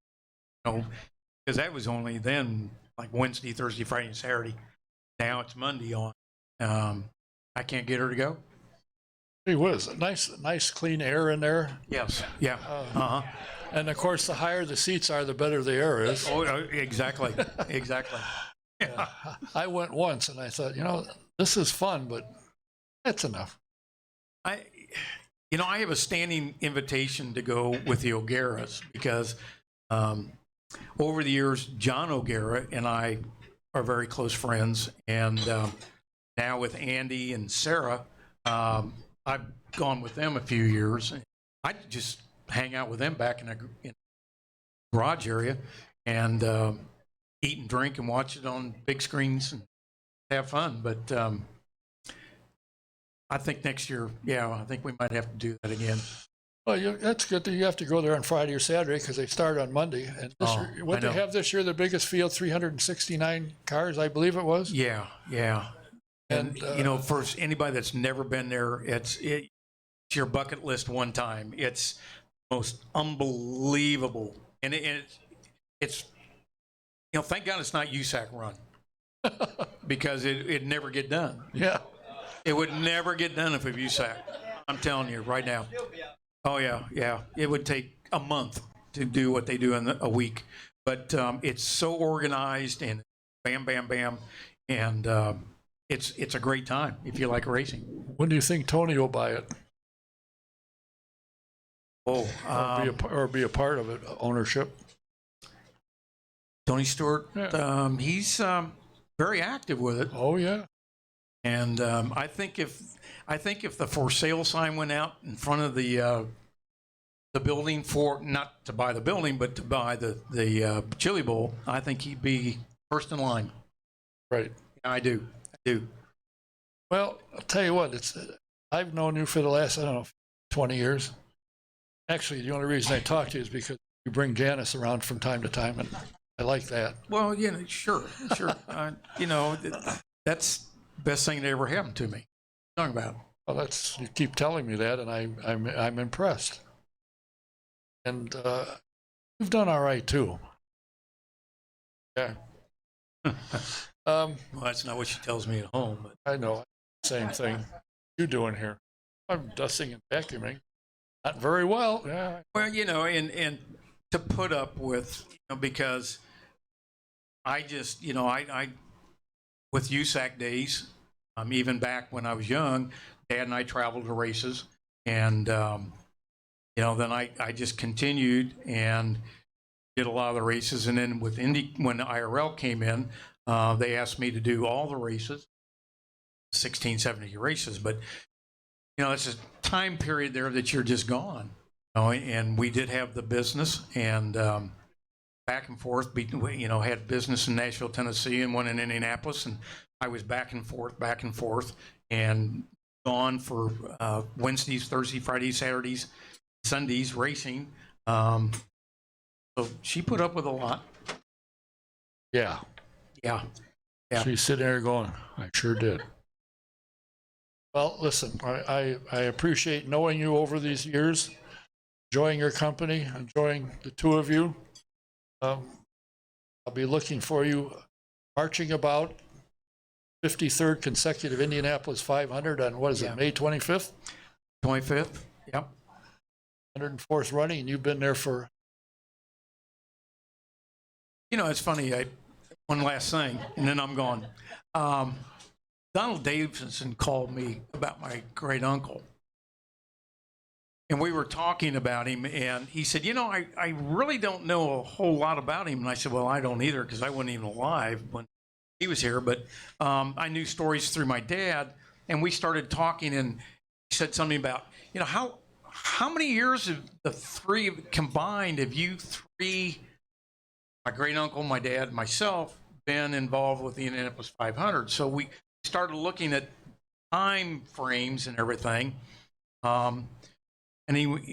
because that was only then like Wednesday, Thursday, Friday, and Saturday. Now it's Monday on. I can't get her to go. It was nice clean air in there. Yes. Yeah. And of course, the higher the seats are, the better the air is. Oh, exactly. Exactly. Yeah. I went once and I thought, this is fun, but that's enough. I have a standing invitation to go with the O'Garas because over the years, John O'Gara and I are very close friends, and now with Andy and Sarah, I've gone with them a few years. I just hang out with them back in the garage area and eat and drink and watch it on big screens and have fun. But I think next year, yeah, I think we might have to do that again. Well, that's good that you have to go there on Friday or Saturday because they start on Monday. And this year, what they have this year, the biggest field, 369 cars, I believe it was. Yeah, yeah. And you know, for anybody that's never been there, it's your bucket list one time. It's most unbelievable, and it's you know, thank God it's not USAC run because it'd never get done. Yeah, it would never get done if it was USAC. I'm telling you right now. Oh yeah, yeah. It would take a month to do what they do in a week, but it's so organized and bam, bam, bam, and it's a great time if you like racing. When do you think Tony will buy it? Oh, or be a part of it, ownership. Tony Stewart, Yeah. He's very active with it. Oh yeah. And I think if the for sale sign went out in front of the building, for not to buy the building but to buy the Chili Bowl, I think he'd be first in line. Right. I do. Well, I'll tell you what. I've known you for the last 20 years. Actually, the only reason I talk to you is because you bring Janice around from time to time, and I like that. Well, you know, sure. You know, that's the best thing that ever happened to me. What are you talking about? Well, you keep telling me that, and I'm impressed. And you've done all right too. Yeah. Well, that's not what she tells me at home. But. I know. Same thing. You doing here? I'm dusting and vacuuming. Not very well. Yeah. Well, you know, and to put up with, you know, because I just, you know, I with USAC days, even back when I was young, Dad and I traveled to races, and you know, then I just continued and did a lot of the races, and then with Indy, when the IRL came in, they asked me to do all the races, 16, 17 races, but you know, it's a time period there that you're just gone. You know, and we did have the business, and back and forth. You know, had business in Nashville, Tennessee, and one in Indianapolis, and I was back and forth, and gone for Wednesdays, Thursdays, Fridays, Saturdays, Sundays racing. So she put up with a lot. Yeah. Yeah. She's sitting there going, I sure did. Well, listen, I appreciate knowing you over these years, enjoying your company, enjoying the two of you. I'll be looking for you marching about 53rd consecutive Indianapolis 500 on, what is it, May 25th? 25th, yep. 104th running, and you've been there for... You know, it's funny, one last thing, and then I'm gone. Donald Davidson called me about my great uncle. And we were talking about him, and he said, you know, I really don't know a whole lot about him. And I said, well, I don't either, because I wasn't even alive when he was here. But I knew stories through my dad, and we started talking, and he said something about, you know, how many years of the three combined have you three, my great uncle, my dad, and myself, been involved with the Indianapolis 500? So we started looking at time frames and everything. And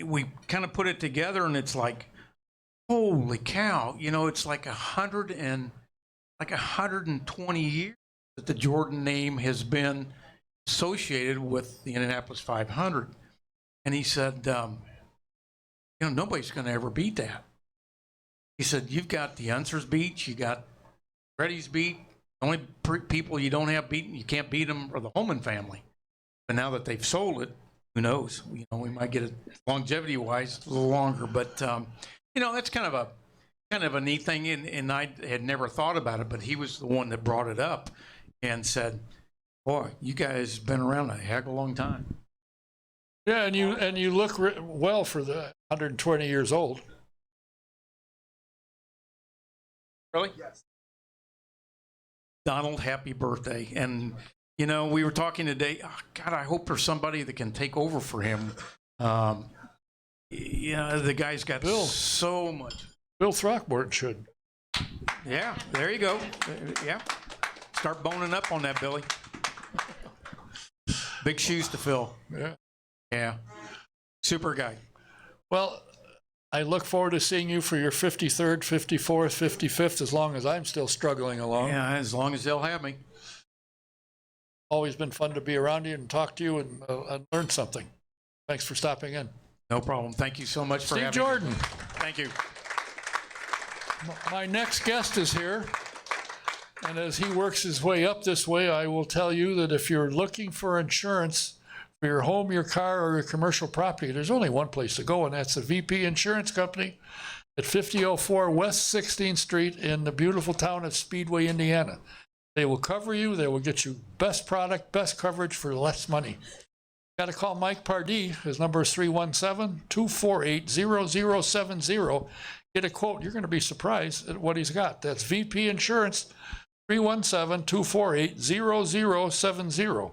we kind of put it together, and it's like, holy cow, you know, it's like 120 years that the Jordan name has been associated with the Indianapolis 500. And he said, you know, nobody's going to ever beat that. He said, you've got the Unsers beat, you got Reddy's beat. The only people you don't have beaten, you can't beat them, are the Holman family. But now that they've sold it, who knows? You know, we might get it longevity-wise a little longer. But you know, that's kind of a neat thing. And I had never thought about it, but he was the one that brought it up and said, "Boy, you guys have been around a heck of a long time." Yeah, and you look well for the 120 years old. Really? Yes. Donald, happy birthday. And, you know, we were talking today, oh, God, I hope there's somebody that can take over for him. Yeah, the guy's got so much. Bill Throckmorton should. Yeah, there you go. Yeah. Start boning up on that, Billy. Big shoes to fill. Yeah. Yeah. Super guy. Well, I look forward to seeing you for your 53rd, 54th, 55th, as long as I'm still struggling along. Yeah, as long as they'll have me. Always been fun to be around you and talk to you and learn something. Thanks for stopping in. No problem. Thank you so much for having me. Steve Jordan. Thank you. My next guest is here. And as he works his way up this way, I will tell you that if you're looking for insurance for your home, your car, or your commercial property, there's only one place to go, and that's the VP Insurance Company at 5004 West 16th Street in the beautiful town of Speedway, Indiana. They will cover you. They will get you best product, best coverage for less money. Got to call Mike Pardee. His number is 317-248-0070. Get a quote. You're going to be surprised at what he's got. That's VP Insurance, 317-248-0070.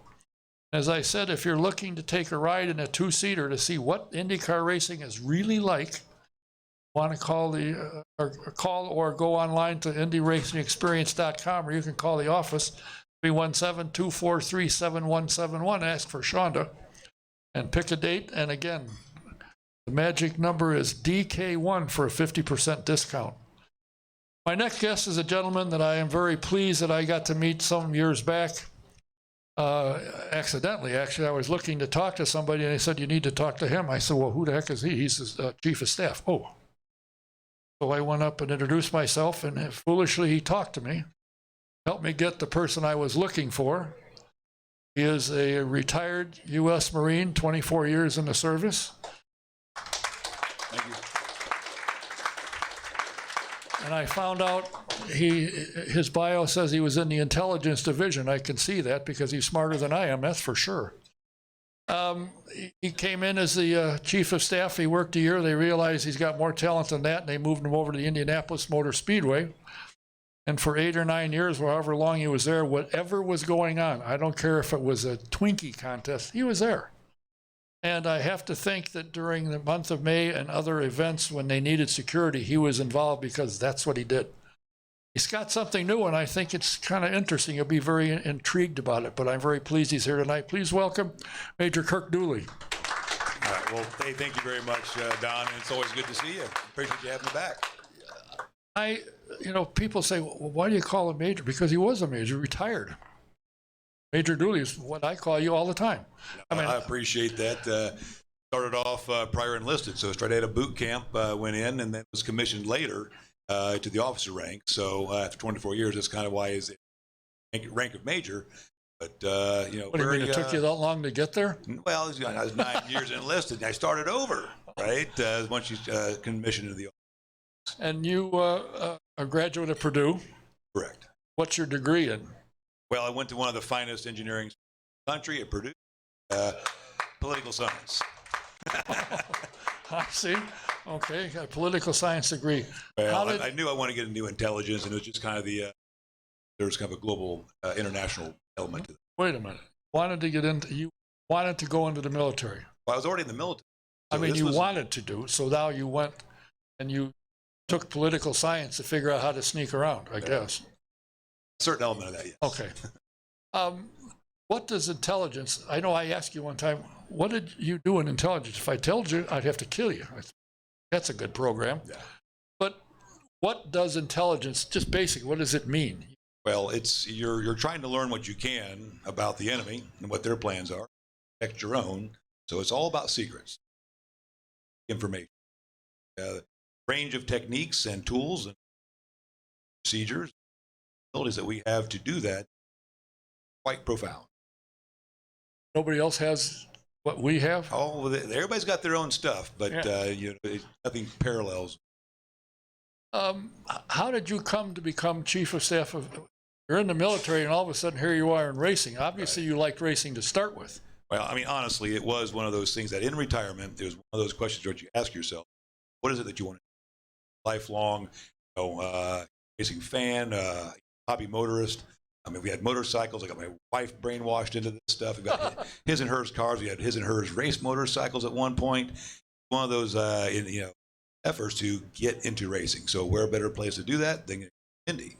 As I said, if you're looking to take a ride in a two-seater to see what IndyCar racing is really like, want to call or go online to indyracingexperience.com, or you can call the office, 317-243-7171. Ask for Shonda and pick a date. And again, the magic number is DK1 for a 50% discount. My next guest is a gentleman that I am very pleased that I got to meet some years back. Accidentally, actually, I was looking to talk to somebody and they said, you need to talk to him. I said, well, who the heck is he? He's the chief of staff. Oh. So I went up and introduced myself, and foolishly he talked to me, helped me get the person I was looking for. He is a retired U.S. Marine, 24 years in the service. Thank you. And I found out his bio says he was in the intelligence division. I can see that because he's smarter than I am, that's for sure. He came in as the chief of staff. He worked a year. They realized he's got more talent than that, and they moved him over to the Indianapolis Motor Speedway. And for 8 or 9 years, or however long he was there, whatever was going on, I don't care if it was a Twinkie contest, he was there. And I have to think that during the month of May and other events when they needed security, he was involved because that's what he did. He's got something new, and I think it's kind of interesting. You'll be very intrigued about it, but I'm very pleased he's here tonight. Please welcome Major Kirk Dooley. All right. Well, hey, thank you very much, Don, and it's always good to see you. Appreciate you having me back. People say, well, why do you call him Major? Because he was a Major, retired. Major Dooley is what I call you all the time. I appreciate that. Started off prior enlisted, so straight out of boot camp, went in, and then was commissioned later to the officer rank. So after 24 years, that's kind of why he's rank of major. But what do you mean, it took you that long to get there? Well, I was 9 years enlisted, and I started over, right? Once you commissioned into the office. And you a graduate of Purdue. Correct. What's your degree in? Well, I went to one of the finest engineering schools in the country at Purdue, political science. I see. Okay, got a political science degree. Well, I knew I wanted to get into intelligence, and it was just kind of there was kind of a global, international element to it. Wait a minute. You wanted to go into the military. Well, I was already in the military. So you wanted to do, so now you went and you took political science to figure out how to sneak around, I guess. A certain element of that, yes. Okay. What does intelligence, I know I asked you one time, what did you do in intelligence? If I told you, I'd have to kill you. That's a good program. Yeah. But what does intelligence, just basically, what does it mean? Well, you're trying to learn what you can about the enemy and what their plans are, protect your own. So it's all about secrets, information, range of techniques and tools and procedures, abilities that we have to do that, quite profound. Nobody else has what we have? Oh, everybody's got their own stuff, but nothing parallels. How did you come to become chief of staff of? You're in the military, and all of a sudden here you are in racing. Obviously, right. You liked racing to start with. Well, I mean, honestly, it was one of those things that in retirement, there's one of those questions that you ask yourself: what is it that you want to do? Lifelong, racing fan, hobby motorist. I mean, we had motorcycles. I got my wife brainwashed into this stuff. We got his and hers cars. We had his and hers race motorcycles at one point. One of those, efforts to get into racing. So where a better place to do that than Indy?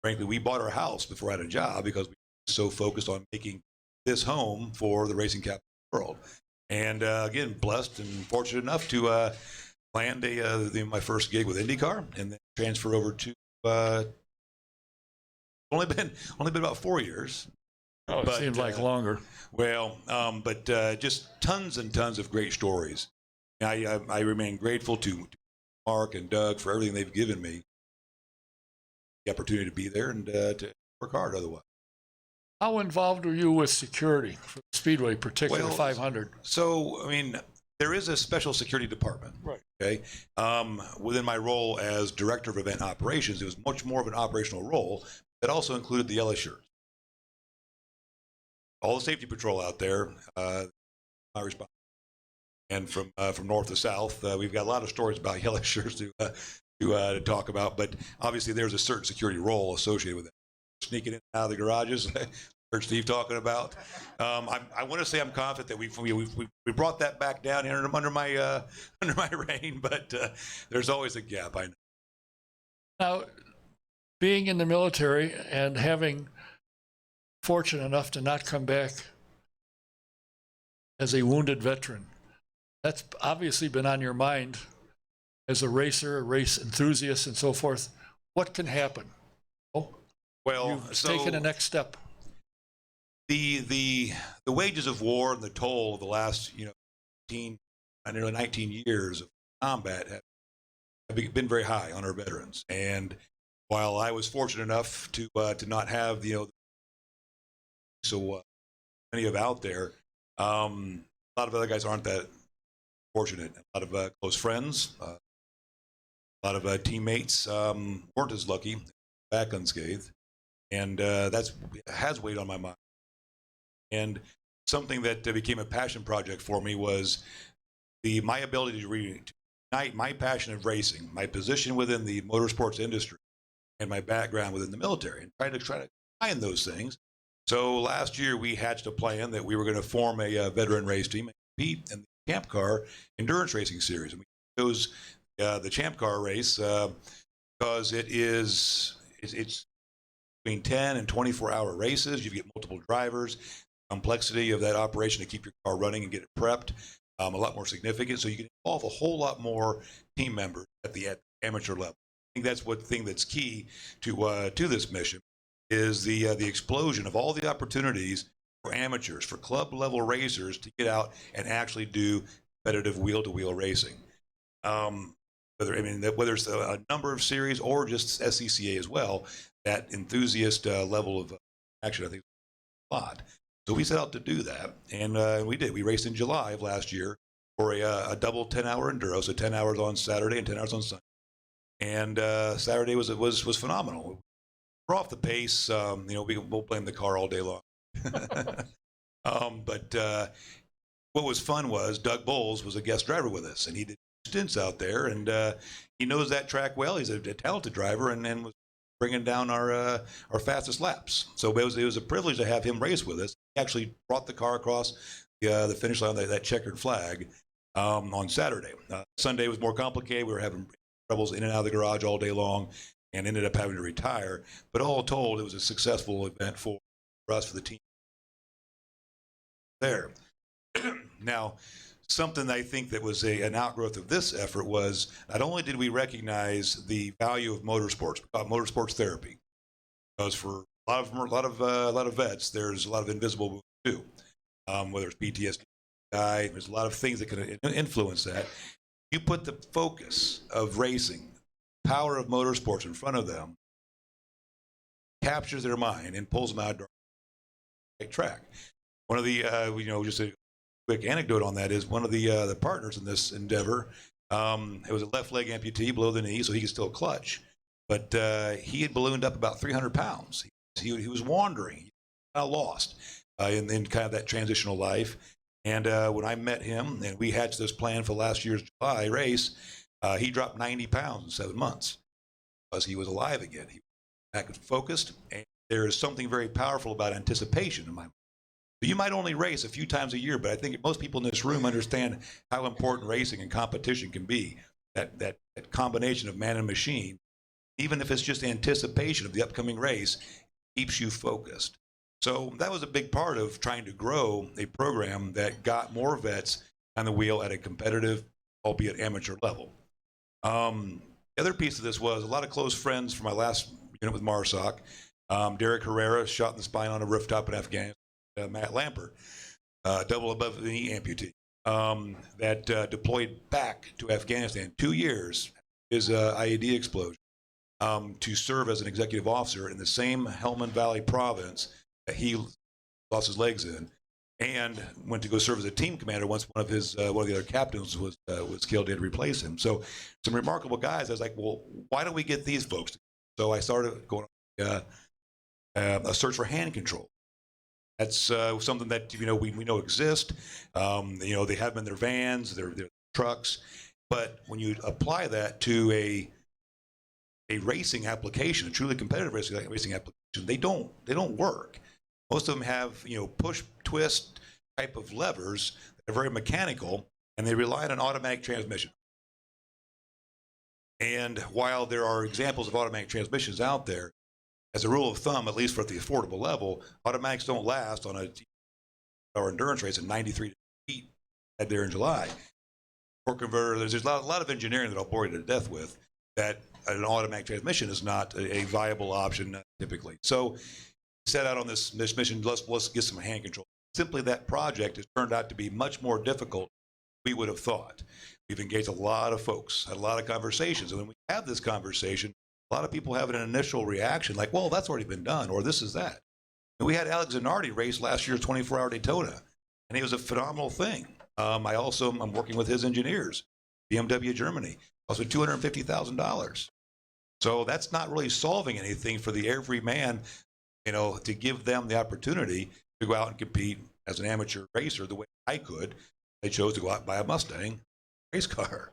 Frankly, we bought our house before I had a job because we were so focused on making this home for the racing capital of the world. And again, blessed and fortunate enough to land my first gig with IndyCar, and then transfer over to only been about 4 years. Oh, it seems like longer. Well, but just tons and tons of great stories. I remain grateful to Mark and Doug for everything they've given me, the opportunity to be there and to work hard otherwise. How involved were you with security for the Speedway, particularly Well, 500? So, I mean, there is a special security department. Right. Okay. Within my role as director of event operations, it was much more of an operational role that also included the yellow shirts. All the safety patrol out there, my response. And from north to south, we've got a lot of stories about yellow shirts to talk about. But obviously, there's a certain security role associated with it. Sneaking in and out of the garages, heard Steve talking about. I want to say I'm confident that we brought that back down here under my reign, but there's always a gap. I know. Now, being in the military and having fortunate enough to not come back as a wounded veteran, that's obviously been on your mind as a racer, a race enthusiast, and so forth. What can happen? Oh, Well, you've taken the next step. The wages of war and the toll of the last nearly 19 years of combat have been very high on our veterans. And while I was fortunate enough to not have so many of out there, a lot of other guys aren't that fortunate. A lot of close friends, a lot of teammates weren't as lucky, back unscathed, and that's has weighed on my mind. And something that became a passion project for me was my ability to ignite my passion of racing, my position within the motorsports industry, and my background within the military, and try to combine those things. So last year we hatched a plan that we were going to form a veteran race team and compete in the Champ Car Endurance Racing Series, and we chose the Champ Car race because it's between 10 and 24-hour races. You get multiple drivers. Complexity of that operation to keep your car running and get it prepped a lot more significant. So you can involve a whole lot more team members at the amateur level. I think that's one thing that's key to this mission is the explosion of all the opportunities for amateurs, for club level racers to get out and actually do competitive wheel-to-wheel racing. Whether it's a number of series or just SCCA as well, that enthusiast level of action, I think, is a lot. So we set out to do that, and we did. We raced in July of last year for a double 10-hour enduro, so 10 hours on Saturday and 10 hours on Sunday. And Saturday was phenomenal. We're off the pace. We'll blame the car all day long. But what was fun was Doug Bowles was a guest driver with us, and he did stints out there, and he knows that track well. He's a talented driver, and was bringing down our fastest laps. So it was a privilege to have him race with us. He actually brought the car across the finish line, that checkered flag, on Saturday. Sunday was more complicated. We were having troubles in and out of the garage all day long, and ended up having to retire. But all told, it was a successful event for us, for the team there. Now, something I think that was an outgrowth of this effort was not only did we recognize the value of motorsports, we call it motorsports therapy, because for a lot of vets, there's a lot of invisible wounds too, whether it's PTSD, there's a lot of things that can influence that. You put the focus of racing, power of motorsports in front of them, captures their mind and pulls them out of the right track. One of the just a quick anecdote on that is one of the partners in this endeavor. It was a left leg amputee below the knee, so he could still clutch, but he had ballooned up about 300 pounds. He was wandering, lost in kind of that transitional life. And when I met him and we hatched this plan for last year's July race, he dropped 90 pounds in 7 months. because he was alive again. He was back focused, and there is something very powerful about anticipation in my mind. So you might only race a few times a year, but I think most people in this room understand how important racing and competition can be. That combination of man and machine, even if it's just anticipation of the upcoming race, keeps you focused. So that was a big part of trying to grow a program that got more vets on the wheel at a competitive, albeit amateur level. The other piece of this was a lot of close friends from my last unit with MARSOC. Derek Herrera, shot in the spine on a rooftop in Afghanistan. Matt Lampert, double above the knee amputee, that deployed back to Afghanistan 2 years, his IED explosion, to serve as an executive officer in the same Helmand Valley province that he lost his legs in, and went to go serve as a team commander once one of the other captains was killed. They had to replace him. So some remarkable guys. I was like, well, why don't we get these folks? So I started going on a search for hand control. That's something that we know exist. They have them in their vans, their trucks, but when you apply that to a racing application, a truly competitive racing application, they don't work. Most of them have push twist type of levers that are very mechanical, and they rely on an automatic transmission. And while there are examples of automatic transmissions out there, as a rule of thumb, at least for the affordable level, automatics don't last on our endurance race at 93 feet there in July. Torque converter, there's a lot of engineering that I'll bore you to death with, that an automatic transmission is not a viable option typically. So set out on this mission, let's get some hand control. Simply that project has turned out to be much more difficult than we would have thought. We've engaged a lot of folks, had a lot of conversations, and when we have this conversation, a lot of people have an initial reaction like, well, that's already been done, or this is that. And we had Alex Zanardi race last year's 24-hour Daytona, and it was a phenomenal thing. I'm working with his engineers, BMW Germany, also $250,000. So that's not really solving anything for the everyman, to give them the opportunity to go out and compete as an amateur racer the way I could. They chose to go out and buy a Mustang race car.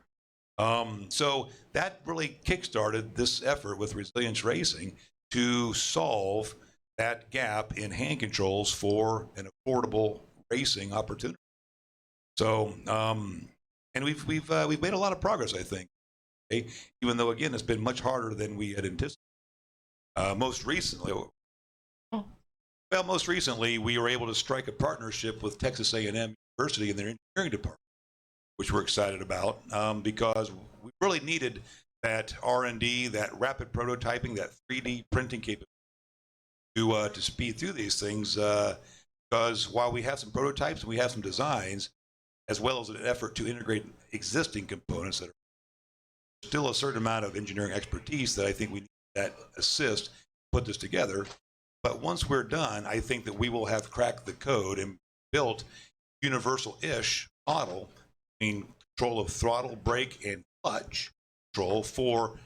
So that really kickstarted this effort with Resilience Racing to solve that gap in hand controls for an affordable racing opportunity. So, and we've made a lot of progress, I think. Okay? Even though, again, it's been much harder than we had anticipated. Most recently, we were able to strike a partnership with Texas A&M University in their engineering department, which we're excited about, because we really needed that R&D, that rapid prototyping, that 3D printing capability to speed through these things. Because while we have some prototypes and we have some designs, as well as an effort to integrate existing components, that are still a certain amount of engineering expertise that I think we need that assist put this together. But once we're done, I think that we will have cracked the code and built universal-ish model, control of throttle, brake, and clutch control for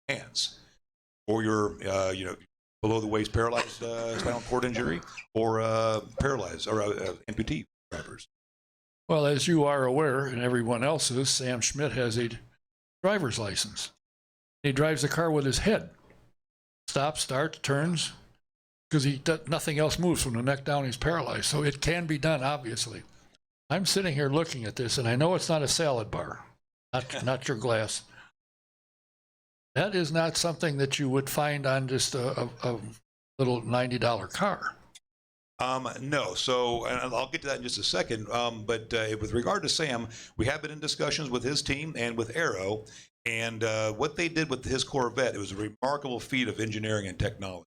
hands, or your below the waist paralyzed spinal cord injury, or paralyzed or amputee drivers. Well, as you are aware, and everyone else is, Sam Schmidt has a driver's license. He drives the car with his head. Stops, starts, turns, because nothing else moves from the neck down. He's paralyzed. So it can be done, obviously. I'm sitting here looking at this, and I know it's not a salad bar, not your glass. That is not something that you would find on just a little $90 car. No. So, and I'll get to that in just a second. But with regard to Sam, we have been in discussions with his team and with Aero, and what they did with his Corvette, it was a remarkable feat of engineering and technology.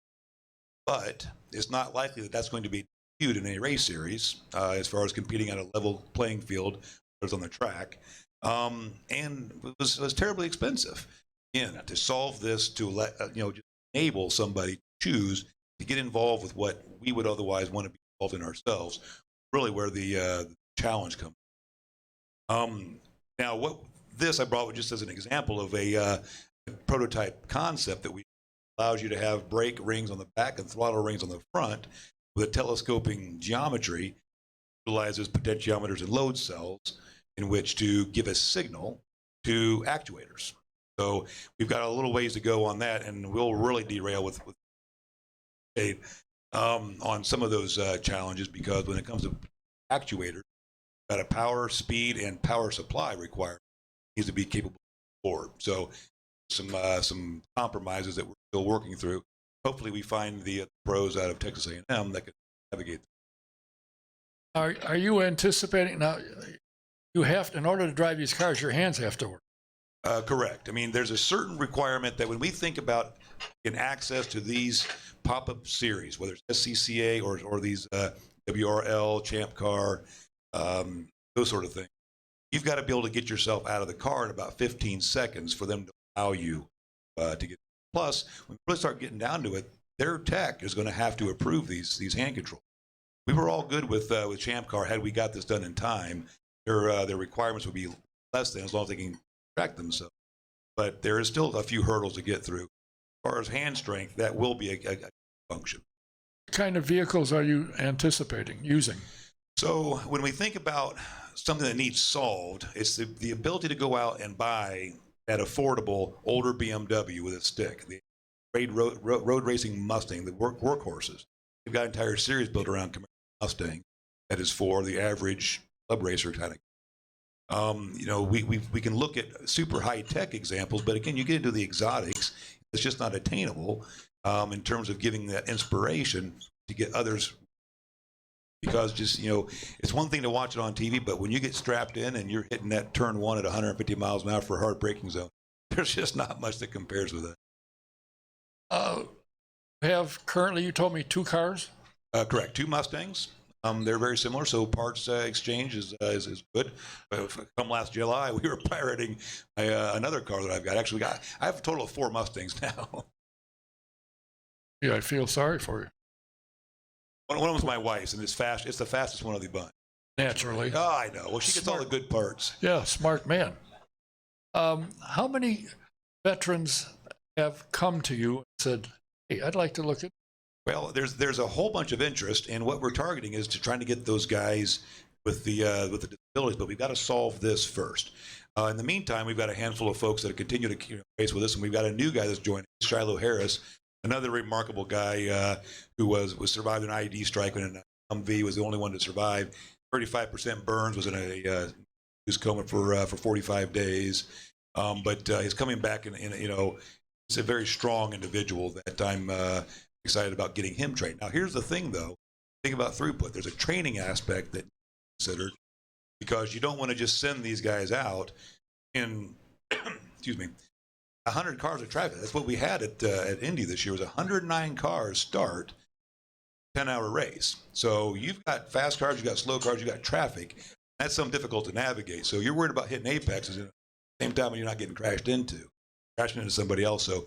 But it's not likely that that's going to be viewed in a race series as far as competing on a level playing field on the track, and it was terribly expensive. Again, to solve this, to let just enable somebody to choose to get involved with what we would otherwise want to be involved in ourselves, really where the challenge comes. Now, what this I brought just as an example of a prototype concept that allows you to have brake rings on the back and throttle rings on the front with a telescoping geometry, utilizes potentiometers and load cells in which to give a signal to actuators. So we've got a little ways to go on that, and we'll really derail with on some of those challenges, because when it comes to actuators, got a power, speed, and power supply required needs to be capable of board. So some compromises that we're still working through. Hopefully, we find the pros out of Texas A&M that can navigate. Are you anticipating now? You have to, in order to drive these cars, your hands have to work. Correct. I mean, there's a certain requirement that when we think about getting access to these pop-up series, whether it's SCCA or these WRL, Champ Car, those sort of things, you've got to be able to get yourself out of the car in about 15 seconds for them to allow you to get. Plus, when we really start getting down to it, their tech is going to have to approve these hand controls. We were all good with Champ Car had we got this done in time. Their requirements would be less than, as long as they can track themselves. But there is still a few hurdles to get through. As far as hand strength, that will be a function. What kind of vehicles are you anticipating using? So when we think about something that needs solved, it's the ability to go out and buy that affordable older BMW with a stick, the road racing Mustang, the workhorses. We've got an entire series built around Mustang that is for the average club racer kind of. We can look at super high tech examples, but again, you get into the exotics, it's just not attainable in terms of giving that inspiration to get others. Because it's one thing to watch it on TV, but when you get strapped in and you're hitting that turn one at 150 miles an hour for a hard braking zone, there's just not much that compares with that. Have currently, you told me, 2 cars? Correct, 2 Mustangs. They're very similar, so parts exchange is good. Come last July, we were pirating another car that I've got. Actually, I have a total of 4 Mustangs now. Yeah, I feel sorry for you. One of them was my wife's, and it's the fastest one of the bunch. Naturally. Oh, I know. Well, she gets all the good parts. Yeah, smart man. How many veterans have come to you and said, "Hey, I'd like to look at"? Well, there's a whole bunch of interest, and what we're targeting is to trying to get those guys with the disabilities, but we've got to solve this first. In the meantime, we've got a handful of folks that continue to race with us, and we've got a new guy that's joining, Shiloh Harris, another remarkable guy who was survived an IED strike when an Humvee, was the only one to survive. 35% burns, was in a was coma for 45 days, but he's coming back, and it's a very strong individual that I'm excited about getting him trained. Now, here's the thing, though. Think about throughput. There's a training aspect that considered, because you don't want to just send these guys out in, excuse me, 100 cars of traffic. That's what we had at Indy this year. Was 109 cars start 10-hour race. So you've got fast cars, you've got slow cars, you've got traffic. That's something difficult to navigate. So you're worried about hitting apexes at the same time when you're not getting crashing into somebody else. So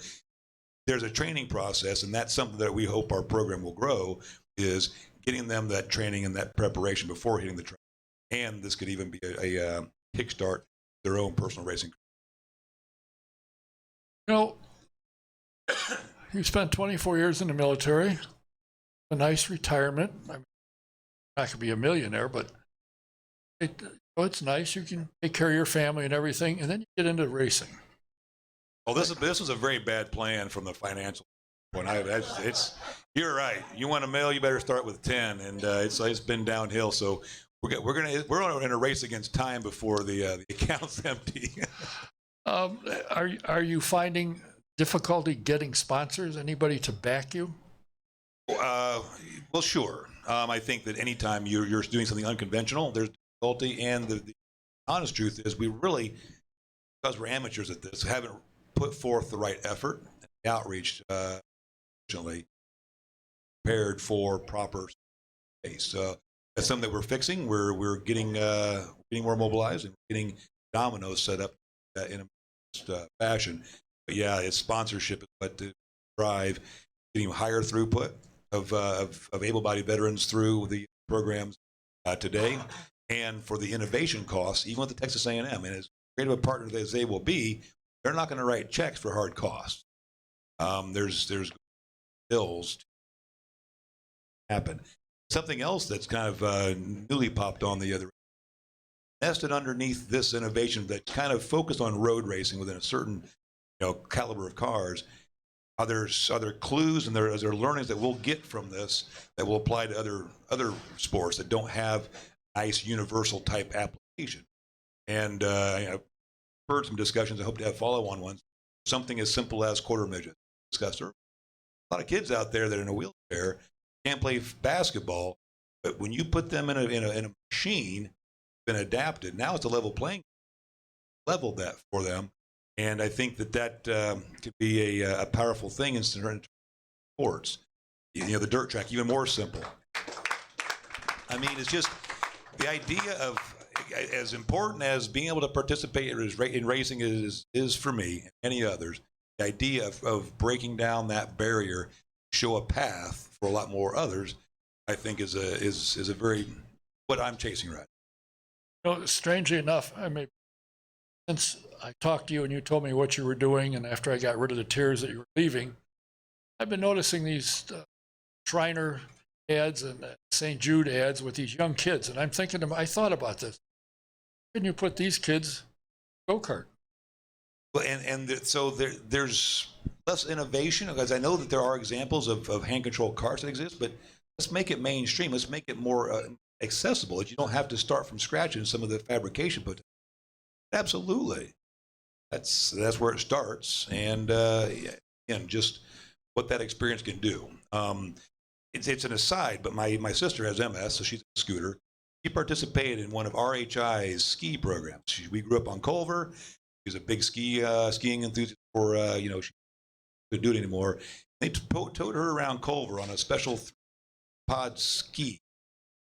there's a training process, and that's something that we hope our program will grow, is getting them that training and that preparation before hitting the track. And this could even be a kickstart their own personal racing. You spent 24 years in the military, a nice retirement. I mean, not going to be a millionaire, but it's nice. You can take care of your family and everything, and then you get into racing. Well, this was a very bad plan from the financial point. You're right. You want $1 million, you better start with 10, and it's been downhill. So we're in a race against time before the account's empty. Are you finding difficulty getting sponsors? Anybody to back you? Well, sure. I think that anytime you're doing something unconventional, there's difficulty, and the honest truth is, we really, because we're amateurs at this, haven't put forth the right effort and outreach, prepared for proper space. That's something that we're fixing. We're getting more mobilized and getting dominoes set up in a fashion. But yeah, it's sponsorship is what to drive getting higher throughput of able-bodied veterans through the programs today, and for the innovation costs, even with the Texas A&M, and as great of a partner as they will be, they're not going to write checks for hard costs. There's bills to happen. Something else that's kind of newly popped on the other, nested underneath this innovation that kind of focused on road racing within a certain caliber of cars. Are there clues and are there learnings that we'll get from this that will apply to other sports that don't have nice universal type application? And I've heard some discussions. I hope to have follow-on ones. Something as simple as quarter midget discussed earlier. A lot of kids out there that are in a wheelchair can't play basketball, but when you put them in a machine, been adapted. Now it's a level playing, leveled that for them. And I think that could be a powerful thing in sports. The dirt track, even more simple. I mean, it's just the idea of, as important as being able to participate in racing is for me and any others, the idea of breaking down that barrier, show a path for a lot more others, I think is a very, what I'm chasing right now. Strangely enough, since I talked to you and you told me what you were doing, and after I got rid of the tears that you were leaving, I've been noticing these Shriner ads and St. Jude ads with these young kids, and I'm thinking, I thought about this. Can you put these kids in a go-kart? Well, so there's less innovation, because I know that there are examples of hand-controlled cars that exist, but let's make it mainstream. Let's make it more accessible, that you don't have to start from scratch in some of the fabrication. But absolutely, that's where it starts, and again, just what that experience can do. It's an aside, but my sister has MS, so she's a scooter. She participated in one of RHI's ski programs. We grew up on Culver. She's a big skiing enthusiast. She couldn't do it anymore. They towed her around Culver on a special pod ski,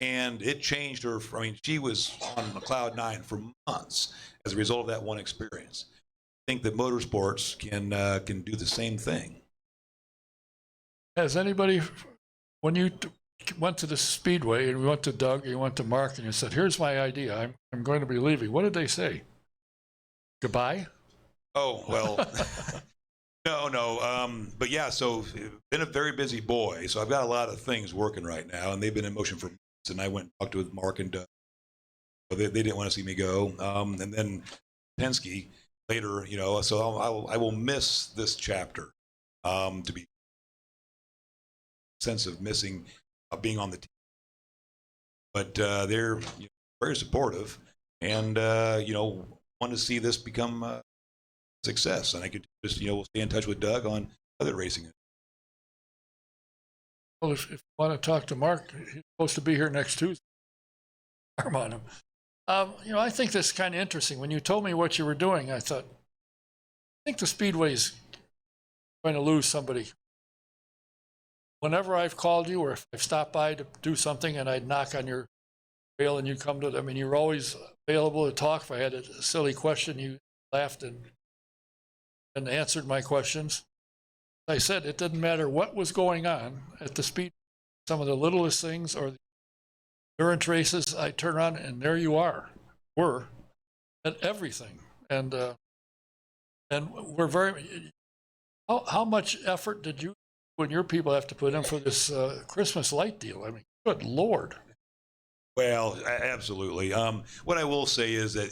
and it changed her. She was on a cloud nine for months as a result of that one experience. I think that motorsports can do the same thing. Has anybody, when you went to the Speedway and we went to Doug, you went to Mark, and you said, "Here's my idea. I'm going to be leaving." What did they say? Goodbye? Oh, well, no. But yeah, so been a very busy boy. So I've got a lot of things working right now, and they've been in motion for months. And I went and talked with Mark and Doug. So they didn't want to see me go. And then Penske later, so I will miss this chapter, to be sense of missing being on the team. But they're very supportive, and want to see this become a success. And I could just we'll stay in touch with Doug on other racing. Well, if you want to talk to Mark, he's supposed to be here next Tuesday. Arm on him. I think this is kind of interesting. When you told me what you were doing, I thought, I think the Speedway's going to lose somebody. Whenever I've called you, or if I've stopped by to do something and I'd knock on your rail and you come to, you're always available to talk. If I had a silly question, you laughed and answered my questions. I said it didn't matter what was going on at the speed, some of the littlest things or the endurance races, I turn on and there you were at everything. And we're very, how much effort did you and your people have to put in for this Christmas light deal? Good Lord. Well, absolutely. What I will say is that,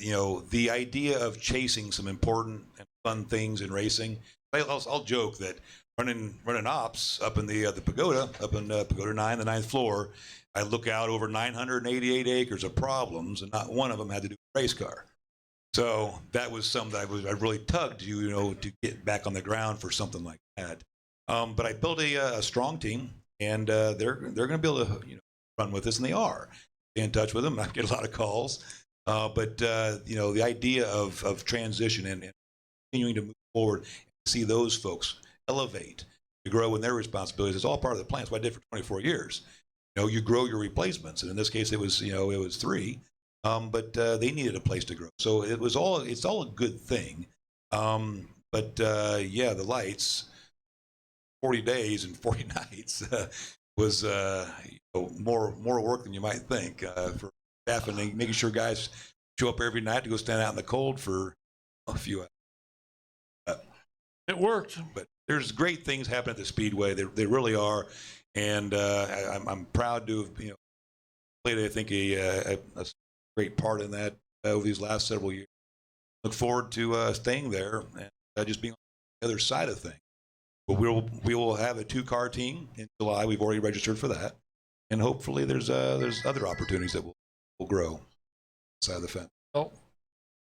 the idea of chasing some important and fun things in racing, I'll joke that running ops up in the pagoda, up in Pagoda 9, the 9th floor, I look out over 988 acres of problems, and not one of them had to do with a race car. So that was something that I really tugged to get back on the ground for something like that. But I built a strong team, and they're going to be able to run with us, and they are. Stay in touch with them. I get a lot of calls, but the idea of transition and continuing to move forward, and see those folks elevate, to grow in their responsibilities. It's all part of the plan. It's what I did for 24 years. You grow your replacements, and in this case, it was 3, but they needed a place to grow. So it's all a good thing. But the lights, 40 days and 40 nights was more work than you might think for staff, and making sure guys show up every night to go stand out in the cold for a few hours. It worked. But there's great things happening at the Speedway. They really are, and I'm proud to have played, I think, a great part in that over these last several years. Look forward to staying there and just being the other side of things. But we will have a 2-car team in July. We've already registered for that, and hopefully there's other opportunities that will grow side of the fence. Well,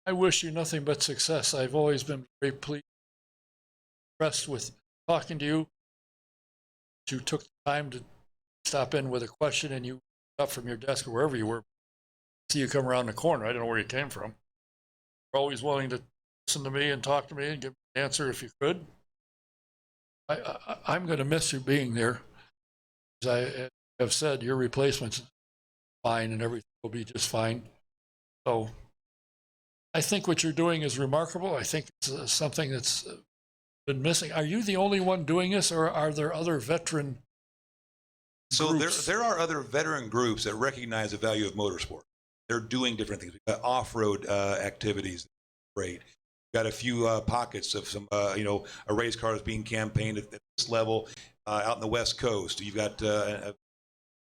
I wish you nothing but success. I've always been very pleased, impressed with talking to you. You took the time to stop in with a question, and you up from your desk or wherever you were. See you come around the corner. I don't know where you came from. You're always willing to listen to me and talk to me and give me an answer if you could. I'm going to miss you being there. As I have said, your replacement's fine and everything will be just fine. So I think what you're doing is remarkable. I think it's something that's been missing. Are you the only one doing this, or are there other veteran groups? So there are other veteran groups that recognize the value of motorsport. They're doing different things. We've got off-road activities. Great. We've got a few pockets of some, a race car is being campaigned at this level out in the West Coast. You've got a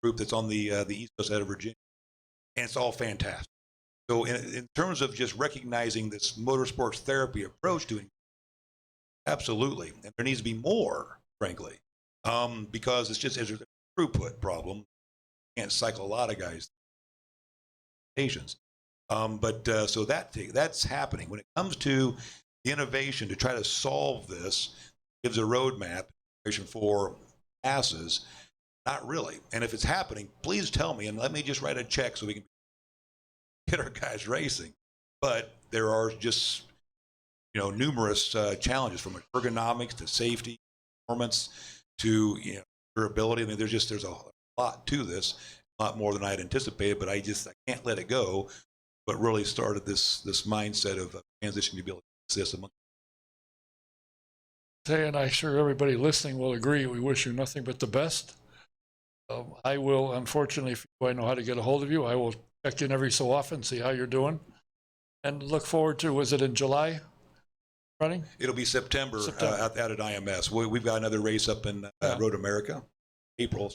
group that's on the East Coast out of Virginia, and it's all fantastic. So in terms of just recognizing this motorsports therapy approach to it, absolutely. And there needs to be more, frankly, because it's a throughput problem. You can't cycle a lot of guys. Patients. So that's happening. When it comes to the innovation to try to solve this, gives a roadmap for masses, not really. And if it's happening, please tell me and let me just write a check so we can get our guys racing. But there are just numerous challenges, from ergonomics to safety, performance to durability. I mean, there's a lot to this, a lot more than I had anticipated. But I can't let it go. But really started this mindset of transitioning to be able to exist among. And I'm sure everybody listening will agree. We wish you nothing but the best. I will, unfortunately, if I know how to get a hold of you, I will check in every so often, see how you're doing, and look forward to. Was it in July? Running? It'll be September. Out at IMS. We've got another race up in Road America, April.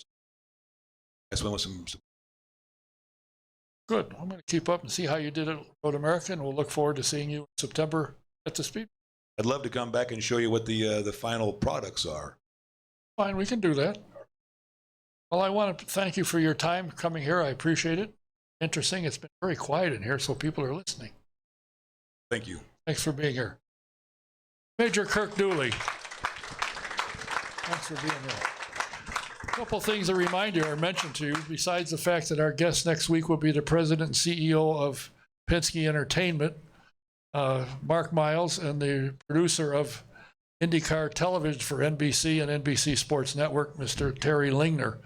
That's when with some. Good. I'm going to keep up and see how you did at Road America, and we'll look forward to seeing you in September at the speed. I'd love to come back and show you what the final products are. Fine, we can do that. Well, I want to thank you for your time coming here. I appreciate it. Interesting. It's been very quiet in here, so people are listening. Thank you. Thanks for being here. Major Kirk Dooley. Thanks for being here. A couple things to remind you or mention to you, besides the fact that our guest next week will be the president and CEO of Penske Entertainment, Mark Miles, and the producer of IndyCar television for NBC and NBC Sports Network, Mr. Terry Lingner.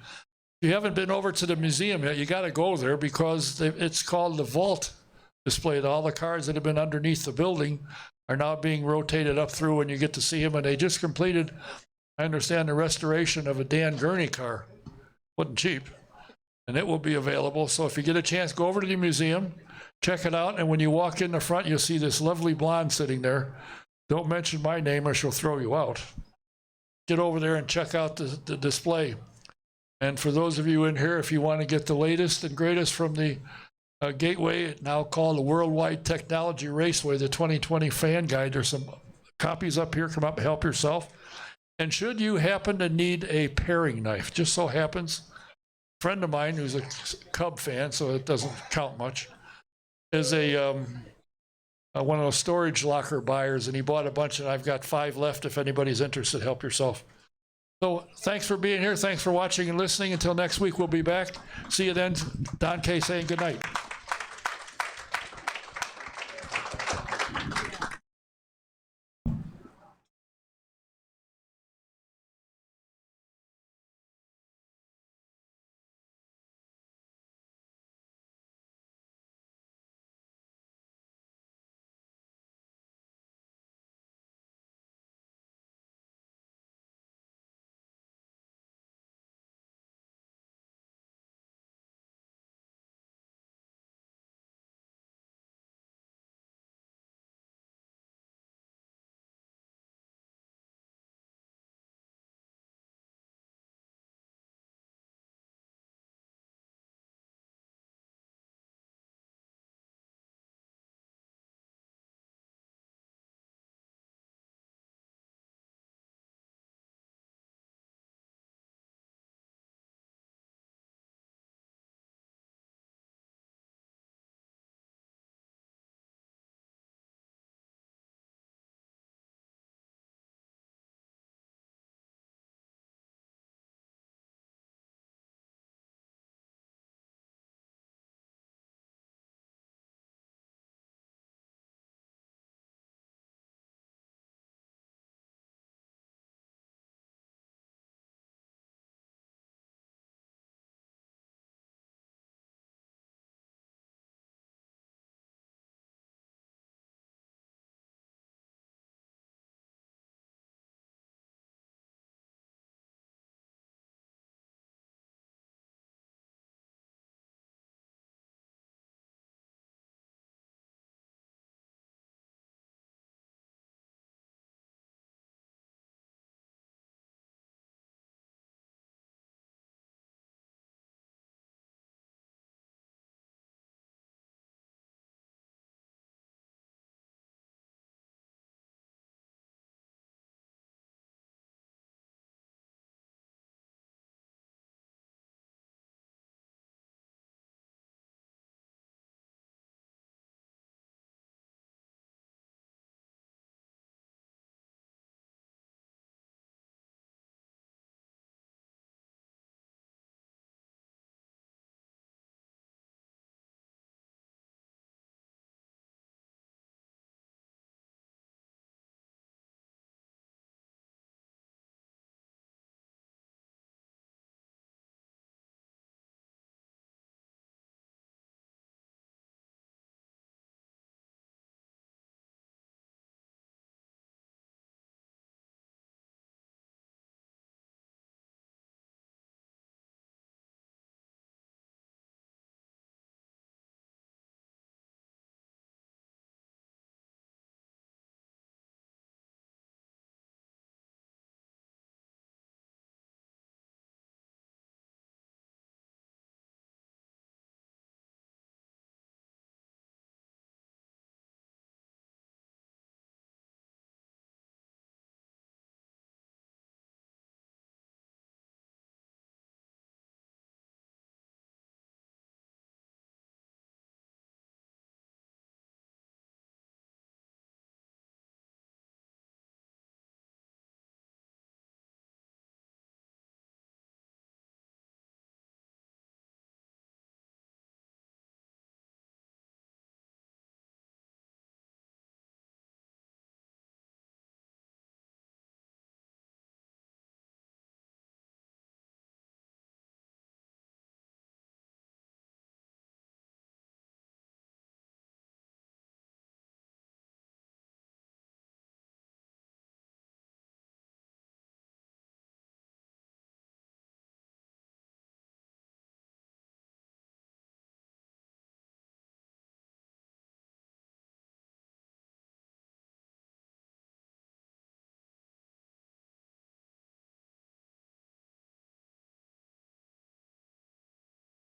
If you haven't been over to the museum yet, you got to go there, because it's called the Vault display. All the cars that have been underneath the building are now being rotated up through, and you get to see them. And they just completed, I understand, the restoration of a Dan Gurney car. Wasn't cheap. And it will be available. So if you get a chance, go over to the museum, check it out. And when you walk in the front, you'll see this lovely blonde sitting there. Don't mention my name or she'll throw you out. Get over there and check out the display. And for those of you in here, if you want to get the latest and greatest from the Gateway, now called the Worldwide Technology Raceway, the 2020 Fan Guide, there's some copies up here. Come up and help yourself. And should you happen to need a paring knife, just so happens, a friend of mine who's a Cub fan, so it doesn't count much, is one of those storage locker buyers, and he bought a bunch, and I've got 5 left if anybody's interested. Help yourself. So thanks for being here. Thanks for watching and listening. Until next week, we'll be back. See you then. Don K saying good night.